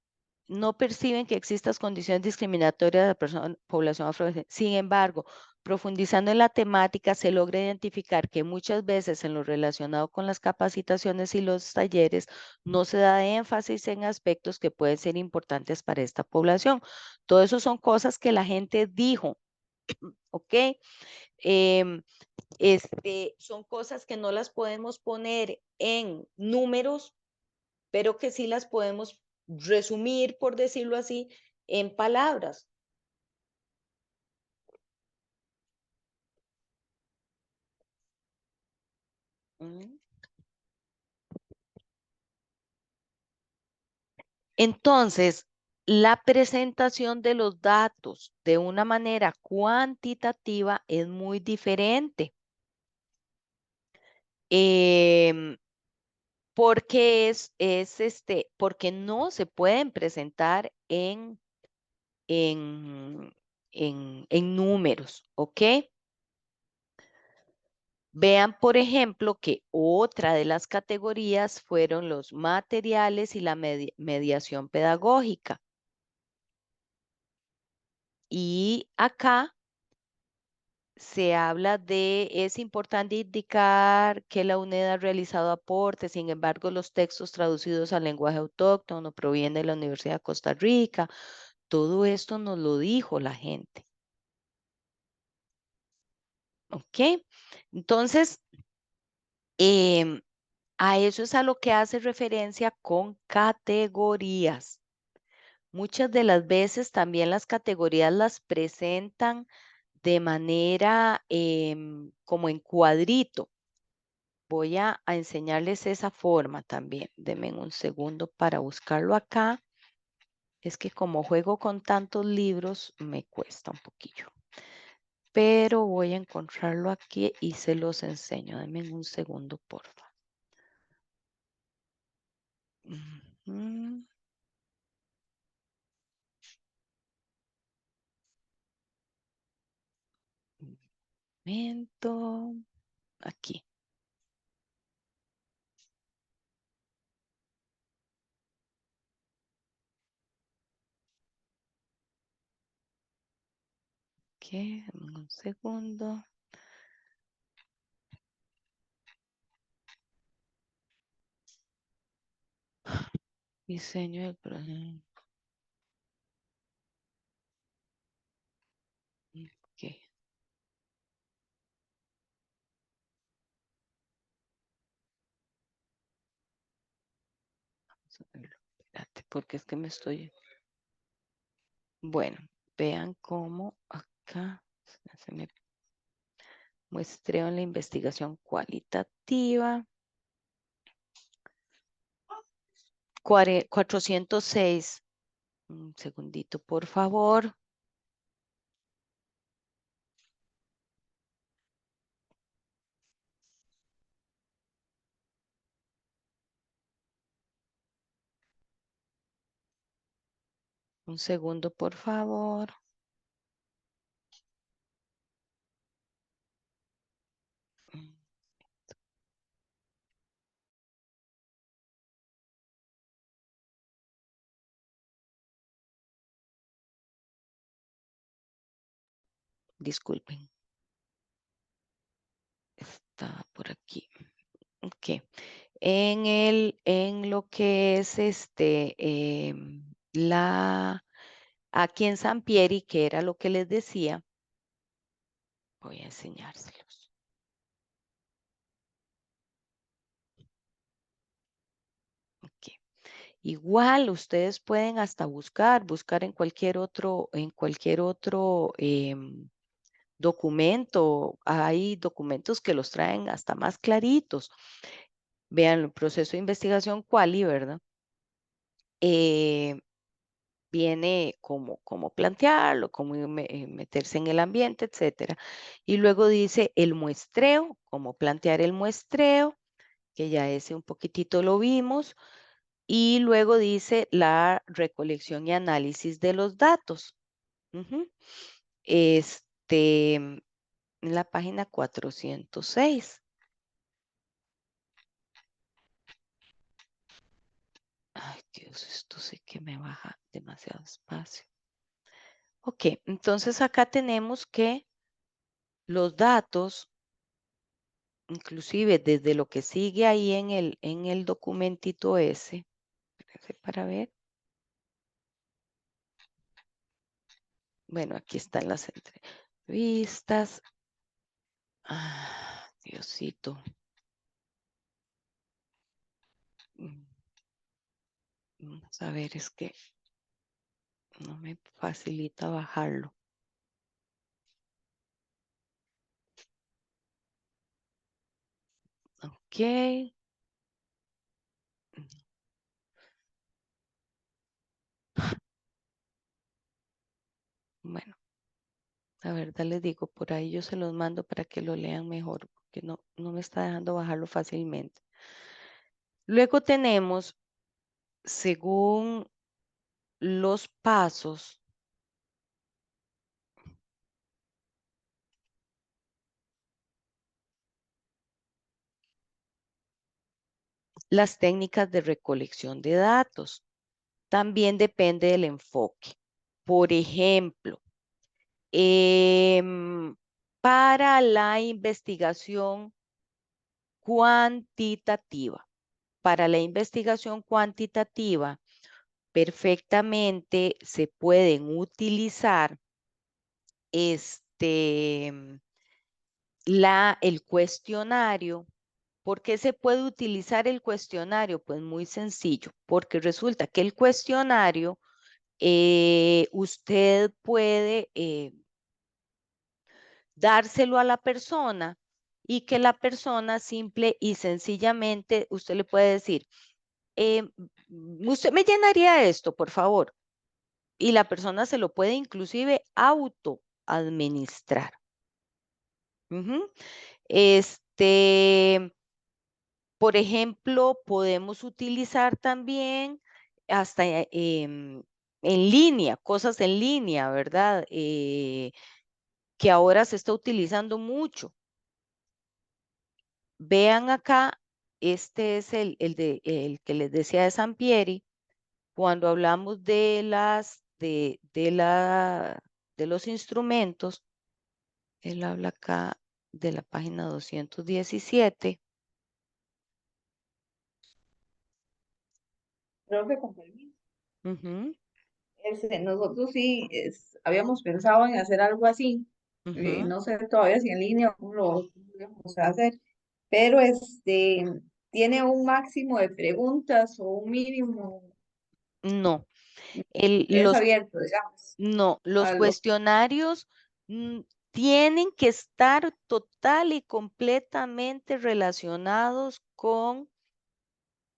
no perciben que existan condiciones discriminatorias de la población afrodescendiente. Sin embargo, profundizando en la temática, se logra identificar que muchas veces en lo relacionado con las capacitaciones y los talleres no se da énfasis en aspectos que pueden ser importantes para esta población. Todo eso son cosas que la gente dijo, ¿ok? Em, son cosas que no las podemos poner en números, pero que sí las podemos resumir, por decirlo así, en palabras. Entonces, la presentación de los datos de una manera cuantitativa es muy diferente. Porque porque no se pueden presentar en, en números, ¿ok? Vean, por ejemplo, que otra de las categorías fueron los materiales y la mediación pedagógica. Y acá se habla de, es importante indicar que la UNED ha realizado aportes, sin embargo, los textos traducidos al lenguaje autóctono provienen de la Universidad de Costa Rica. Todo esto nos lo dijo la gente. ¿Ok? Entonces, a eso es a lo que hace referencia con categorías. Muchas de las veces también las categorías las presentan de manera como en cuadrito. Voy a enseñarles esa forma también. Denme un segundo para buscarlo acá. Es que como juego con tantos libros, me cuesta un poquillo. Pero voy a encontrarlo aquí y se los enseño. Denme un segundo, por favor. Ujú. Un momento. Aquí. Ok, denme un segundo. Diseño del proyecto. Ok. Vamos a verlo. Espérate, porque es que me estoy. Bueno, vean cómo acá se me muestreo en la investigación cualitativa. 406. Un segundito, por favor. Un segundo, por favor. Disculpen. Está por aquí. Ok. En lo que es aquí en San Pieri, que era lo que les decía, voy a enseñárselos. Ok. Igual ustedes pueden hasta buscar en cualquier otro documento. Hay documentos que los traen hasta más claritos. Vean el proceso de investigación quali, ¿verdad? Eh, Viene cómo plantearlo, cómo meterse en el ambiente, etcétera. Y luego dice el muestreo, cómo plantear el muestreo, que ya ese un poquitito lo vimos. Y luego dice la recolección y análisis de los datos. Ujú. En la página 406. Ay, Dios, esto sí que me baja demasiado espacio. Ok, entonces acá tenemos que los datos, inclusive desde lo que sigue ahí en el documentito ese, espérense para ver. Bueno, aquí están las entrevistas. Ah, Diosito. Mm, Vamos a ver, es que no me facilita bajarlo. Ok. Bueno, la verdad les digo, por ahí yo se los mando para que lo lean mejor, porque no me está dejando bajarlo fácilmente. Luego tenemos, según los pasos, las técnicas de recolección de datos. También depende del enfoque. Por ejemplo, para la investigación cuantitativa. Para la investigación cuantitativa, perfectamente se pueden utilizar el cuestionario. ¿Por qué se puede utilizar el cuestionario? Pues muy sencillo, porque resulta que el cuestionario usted puede dárselo a la persona y que la persona simple y sencillamente, usted le puede decir, usted me llenaría esto, por favor. Y la persona se lo puede inclusive autoadministrar. Ujú. Este, por ejemplo, podemos utilizar también hasta en línea, cosas en línea, ¿verdad? Que ahora se está utilizando mucho. Vean acá, este es el que les decía de Sampieri, cuando hablamos de los instrumentos, él habla acá de la página 217. Profe, con permiso. Ujú, Nosotros sí habíamos pensado en hacer algo así. ujú. No sé todavía si en línea o cómo lo vamos a hacer, pero tiene un máximo de preguntas o un mínimo, No, el- es los, abierto, digamos, no, los a lo cuestionarios tienen que estar total y completamente relacionados con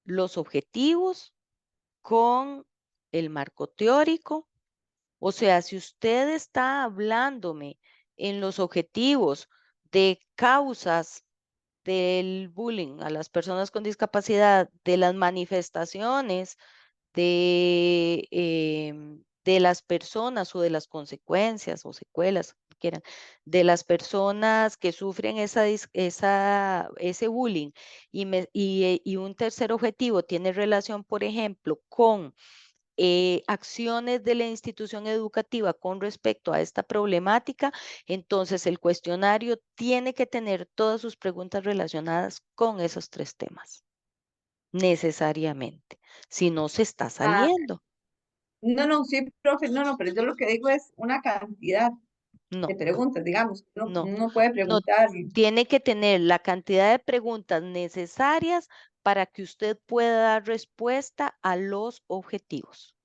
los objetivos, con el marco teórico. O sea, si usted está hablándome en los objetivos de causas del bullying a las personas con discapacidad, de las manifestaciones de las personas o de las consecuencias o secuelas, como quieran, de las personas que sufren ese bullying y un tercer objetivo tiene relación, por ejemplo, con acciones de la institución educativa con respecto a esta problemática, entonces el cuestionario tiene que tener todas sus preguntas relacionadas con esos tres temas, necesariamente. Si no, se está a, saliendo. no, no, sí, profe, no, no, pero yo lo que digo es una cantidad de No, preguntas, digamos, no, uno puede no. preguntar. Tiene que tener la cantidad de preguntas necesarias para que usted pueda dar respuesta a los objetivos.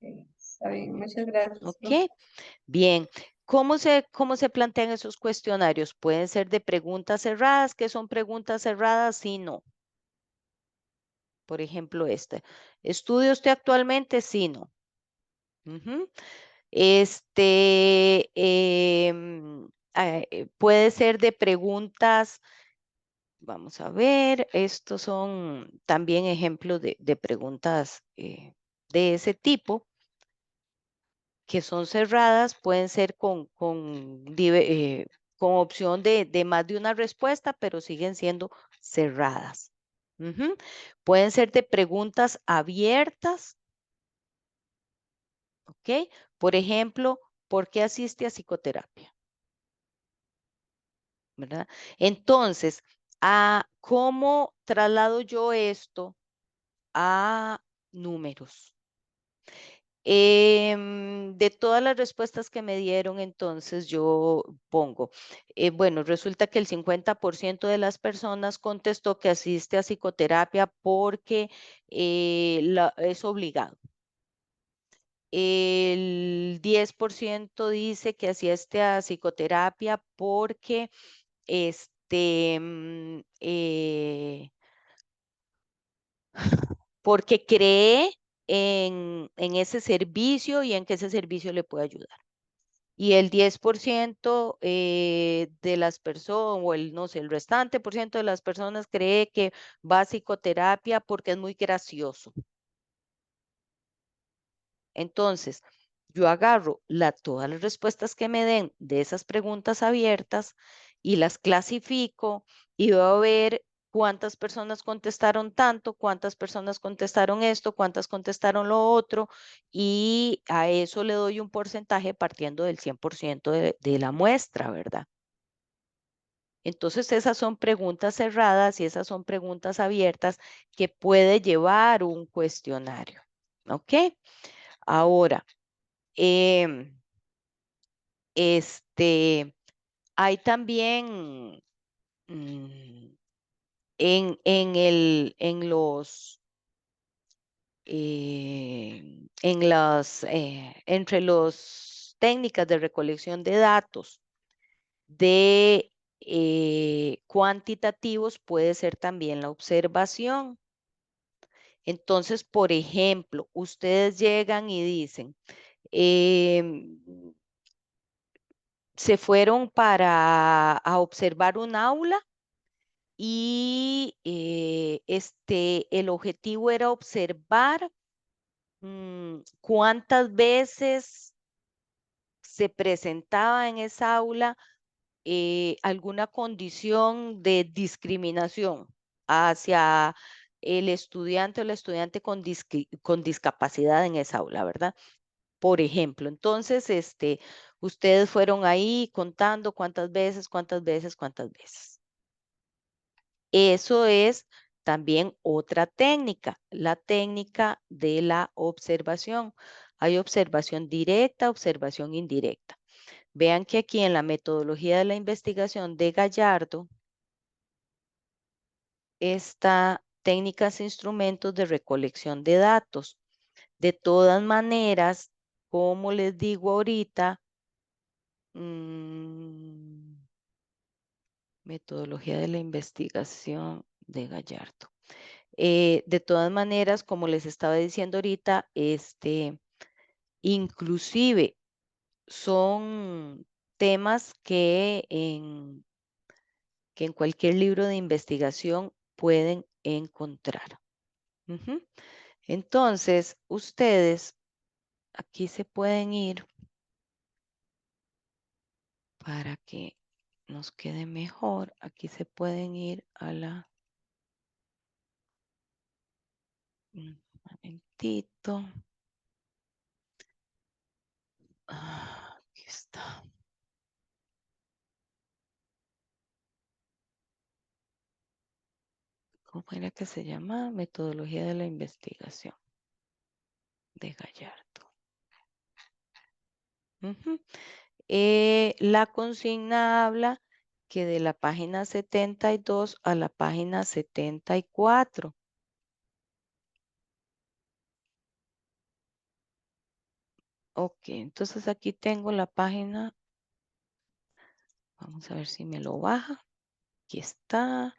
Está bien, muchas gracias, profe. ¿Ok? Bien. Cómo se plantean esos cuestionarios? Pueden ser de preguntas cerradas. ¿Qué son preguntas cerradas? Sí, no. Por ejemplo, este. ¿Estudia usted actualmente? Sí, no. Ujú. Puede ser de preguntas. Vamos a ver, estos son también ejemplos de preguntas de ese tipo que son cerradas, pueden ser con opción de más de una respuesta, pero siguen siendo cerradas. Ujú. Pueden ser de preguntas abiertas, ¿ok? Por ejemplo, ¿por qué asiste a psicoterapia? ¿Verdad? Entonces, ¿cómo traslado yo esto a números? De todas las respuestas que me dieron, entonces yo pongo, bueno, resulta que el 50% de las personas contestó que asiste a psicoterapia porque es obligado. El 10% dice que asiste a psicoterapia porque porque cree en ese servicio y en que ese servicio le puede ayudar. Y el 10% de las personas, o no sé, el restante por ciento de las personas cree que va a psicoterapia porque es muy gracioso. Entonces, yo agarro todas las respuestas que me den de esas preguntas abiertas y las clasifico y voy a ver cuántas personas contestaron tanto, cuántas personas contestaron esto, cuántas contestaron lo otro, y a eso le doy un porcentaje partiendo del 100% de la muestra, ¿verdad? Entonces, esas son preguntas cerradas y esas son preguntas abiertas que puede llevar un cuestionario. ¿Ok? Ahora, em, hay también mm, entre los técnicas de recolección de datos de cuantitativos puede ser también la observación. Entonces, por ejemplo, ustedes llegan y dicen, em, se fueron a observar un aula y el objetivo era observar cuántas veces se presentaba en esa aula alguna condición de discriminación hacia el estudiante o la estudiante con discapacidad en esa aula, ¿verdad? Por ejemplo, entonces, ustedes fueron ahí contando cuántas veces, cuántas veces, cuántas veces. Eso es también otra técnica, la técnica de la observación. Hay observación directa, observación indirecta. Vean que aquí en la metodología de la investigación de Gallardo está técnicas e instrumentos de recolección de datos. De todas maneras, como les digo ahorita, metodología de la investigación de Gallardo. De todas maneras, como les estaba diciendo ahorita, inclusive son temas que en cualquier libro de investigación pueden encontrar. Ujú. Entonces, ustedes aquí se pueden ir para que nos quede mejor. Aquí se pueden ir a la... Un momentito. Aquí está. ¿Cómo era que se llama? Metodología de la investigación de Gallardo. Ujú. La consigna habla que de la página 72 a la página 74. Ok, entonces aquí tengo la página. Vamos a ver si me lo baja. Aquí está.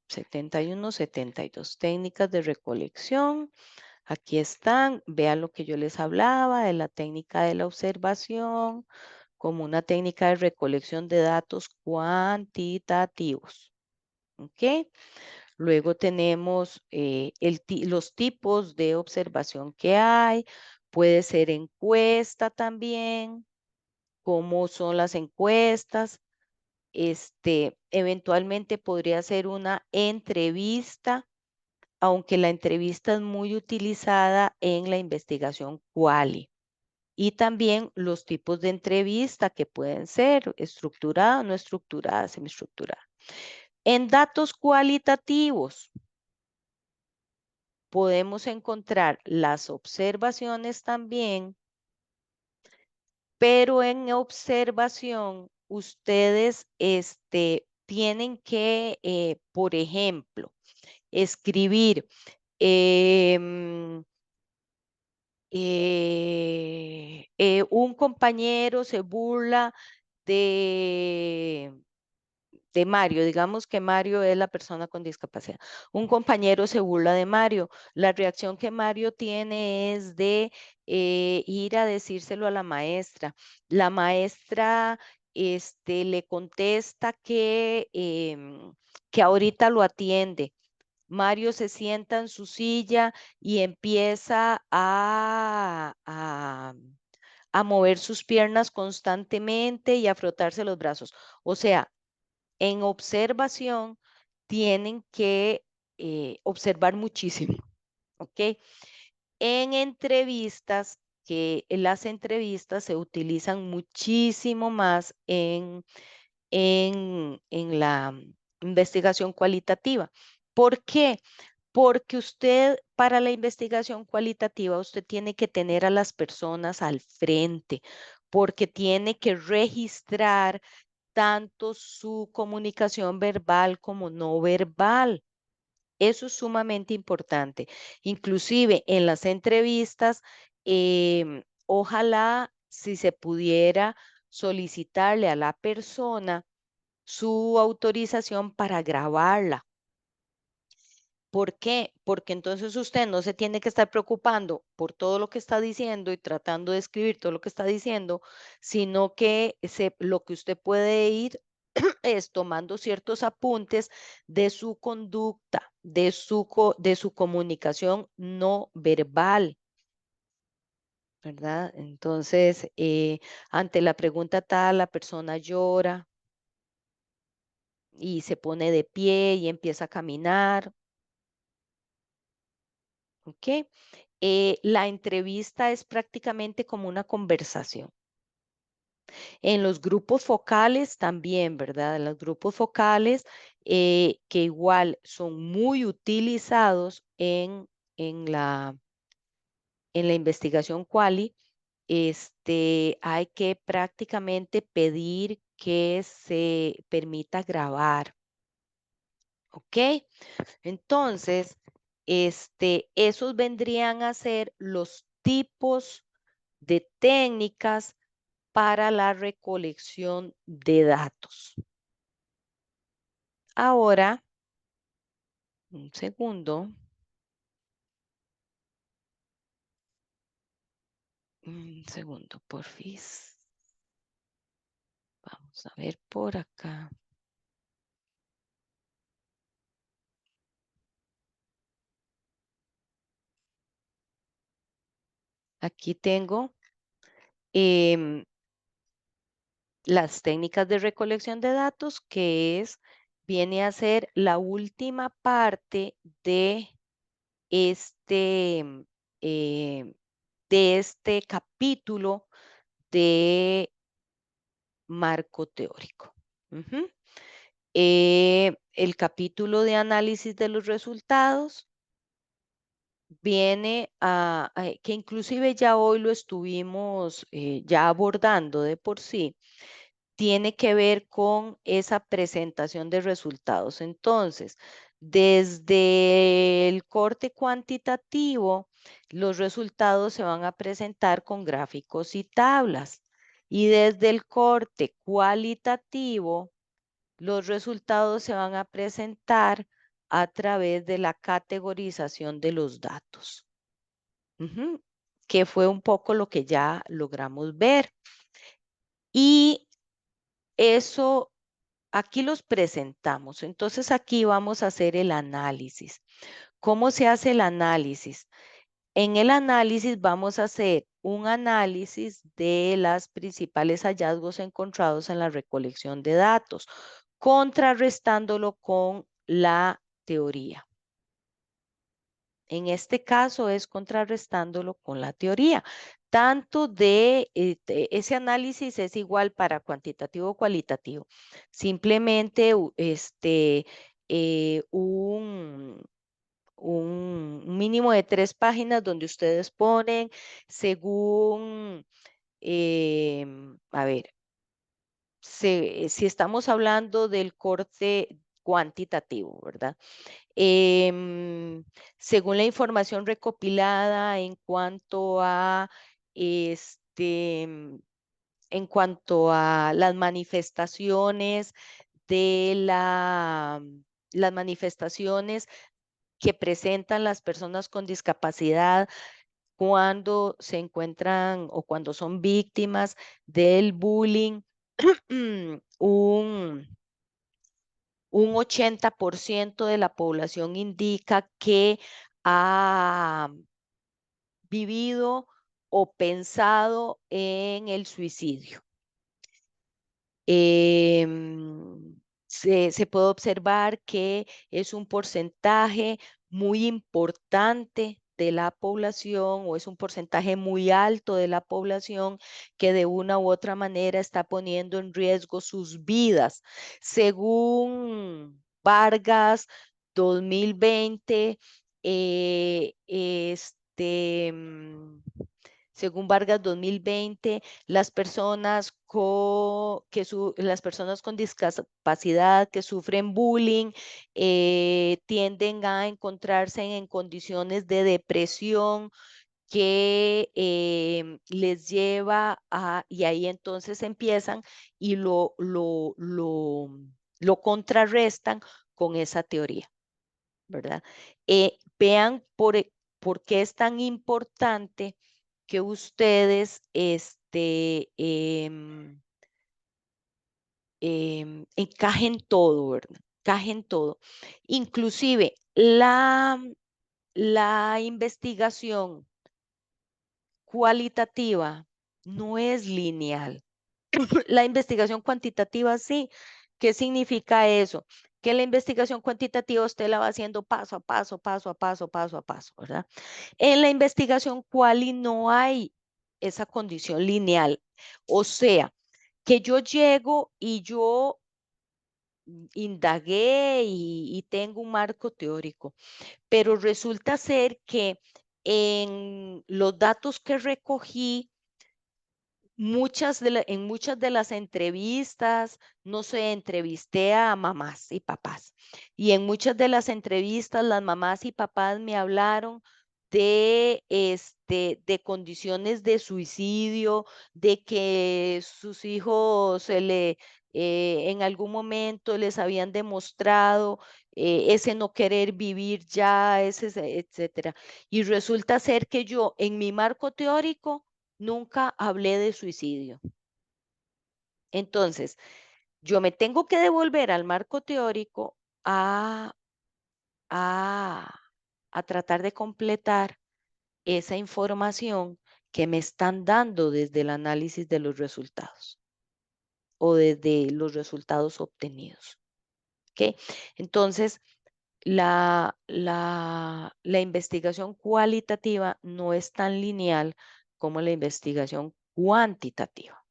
71, 72. Técnicas de recolección. Aquí están. Vean lo que yo les hablaba de la técnica de la observación como una técnica de recolección de datos cuantitativos. ¿Ok? Luego tenemos los tipos de observación que hay. Puede ser encuesta también. ¿Cómo son las encuestas? Eventualmente podría ser una entrevista, aunque la entrevista es muy utilizada en la investigación quali. Y también los tipos de entrevista que pueden ser estructurada, no estructurada, semiestructurada. En datos cualitativos podemos encontrar las observaciones también, pero en observación ustedes tienen que, por ejemplo, escribir un compañero se burla de de Mario, digamos que Mario es la persona con discapacidad. Un compañero se burla de Mario. La reacción que Mario tiene es de ir a decírselo a la maestra. La maestra le contesta que ahorita lo atiende. Mario se sienta en su silla y empieza a mover sus piernas constantemente y a frotarse los brazos. O sea, en observación tienen que observar muchísimo, ¿ok? En entrevistas, que en las entrevistas se utilizan muchísimo más en la investigación cualitativa. ¿Por qué? Porque usted, para la investigación cualitativa, usted tiene que tener a las personas al frente, porque tiene que registrar tanto su comunicación verbal como no verbal. Eso es sumamente importante. Inclusive en las entrevistas, ojalá si se pudiera solicitarle a la persona su autorización para grabarla. ¿Por qué? Porque entonces usted no se tiene que estar preocupando por todo lo que está diciendo y tratando de escribir todo lo que está diciendo, sino que lo que usted puede ir es tomando ciertos apuntes de su conducta, de su comunicación no verbal, ¿verdad? Entonces, ante la pregunta tal, la persona llora y se pone de pie y empieza a caminar, ¿ok? La entrevista es prácticamente como una conversación. En los grupos focales también, ¿verdad? En los grupos focales que igual son muy utilizados en la investigación quali, hay que prácticamente pedir que se permita grabar, ¿ok? Entonces, esos vendrían a ser los tipos de técnicas para la recolección de datos. Ahora, un segundo, porfis. Vamos a ver por acá. Aquí tengo em, las técnicas de recolección de datos, viene a ser la última parte de este, eh, de este capítulo de marco teórico. Ujú. El capítulo de análisis de los resultados viene que inclusive ya hoy lo estuvimos ya abordando de por sí, tiene que ver con esa presentación de resultados. Entonces, desde el corte cuantitativo, los resultados se van a presentar con gráficos y tablas. Y desde el corte cualitativo, los resultados se van a presentar a través de la categorización de los datos. Ujú, que fue un poco lo que ya logramos ver. Y eso, aquí los presentamos. Entonces aquí vamos a hacer el análisis. ¿Cómo se hace el análisis? En el análisis vamos a hacer un análisis de los principales hallazgos encontrados en la recolección de datos, contrarrestándolo con la teoría. En este caso es contrarrestándolo con la teoría. Tanto ese análisis es igual para cuantitativo o cualitativo. Simplemente un mínimo de 3 páginas donde ustedes ponen según, a ver, si estamos hablando del corte cuantitativo, ¿verdad? Em, Según la información recopilada este, en cuanto a las manifestaciones las manifestaciones que presentan las personas con discapacidad cuando se encuentran o cuando son víctimas del bullying, un un 80% de la población indica que ha vivido o pensado en el suicidio. se puede observar que es un porcentaje muy importante de la población o es un porcentaje muy alto de la población que de una u otra manera está poniendo en riesgo sus vidas. Según Vargas 2020, según Vargas 2020, las personas con discapacidad que sufren bullying tienden a encontrarse en condiciones de depresión que les lleva y ahí entonces empiezan y lo contrarrestan con esa teoría, ¿verdad? Vean por qué es tan importante que ustedes encajen todo, ¿verdad? Encajen todo. Inclusive la investigación cualitativa no es lineal. La investigación cuantitativa sí. ¿Qué significa eso? Que la investigación cuantitativa usted la va haciendo paso a paso, paso a paso, paso a paso, ¿verdad? En la investigación quali no hay esa condición lineal. O sea, que yo llego y yo indagué y tengo un marco teórico, pero resulta ser que en los datos que recogí, en muchas de las entrevistas, no sé, entrevisté a mamás y papás. Y en muchas de las entrevistas, las mamás y papás me hablaron de condiciones de suicidio, de que sus hijos en algún momento les habían demostrado ese no querer vivir ya, etcétera. Y resulta ser que yo, en mi marco teórico, nunca hablé de suicidio. Entonces, yo me tengo que devolver al marco teórico a, a tratar de completar esa información que me están dando desde el análisis de los resultados o desde los resultados obtenidos. ¿Ok? Entonces, la investigación cualitativa no es tan lineal como la investigación cuantitativa.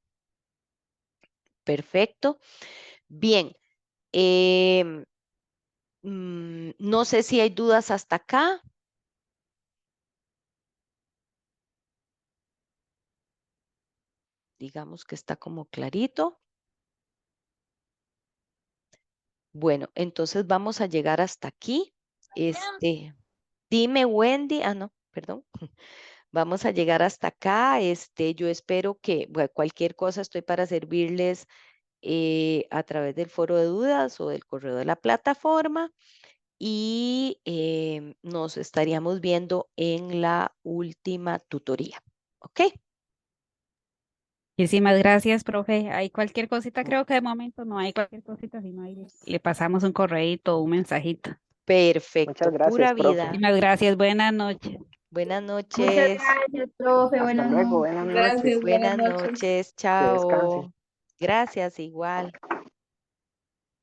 Perfecto. Bien. No sé si hay dudas hasta acá. Digamos que está como clarito. Bueno, entonces vamos a llegar hasta aquí. Dime, Wendy. Ah, no, perdón. Vamos a llegar hasta acá. Yo espero que bueno, cualquier cosa estoy para servirles a través del foro de dudas o del correo de la plataforma y nos estaríamos viendo en la última tutoría. ¿Ok? Muchísimas gracias, profe. Hay cualquier cosita, creo que de momento no hay cualquier cosita, si no hay, le pasamos un correíto o un mensajito. Perfecto, Muchas pura gracias, profe. vida. Muchísimas gracias, buenas noches. Buenas Muchas noches. gracias, profe. Hasta Buenas luego, noches. buenas noches. Gracias, buenas Buenas noches. noches. Que descanse. Chao. Gracias, igual.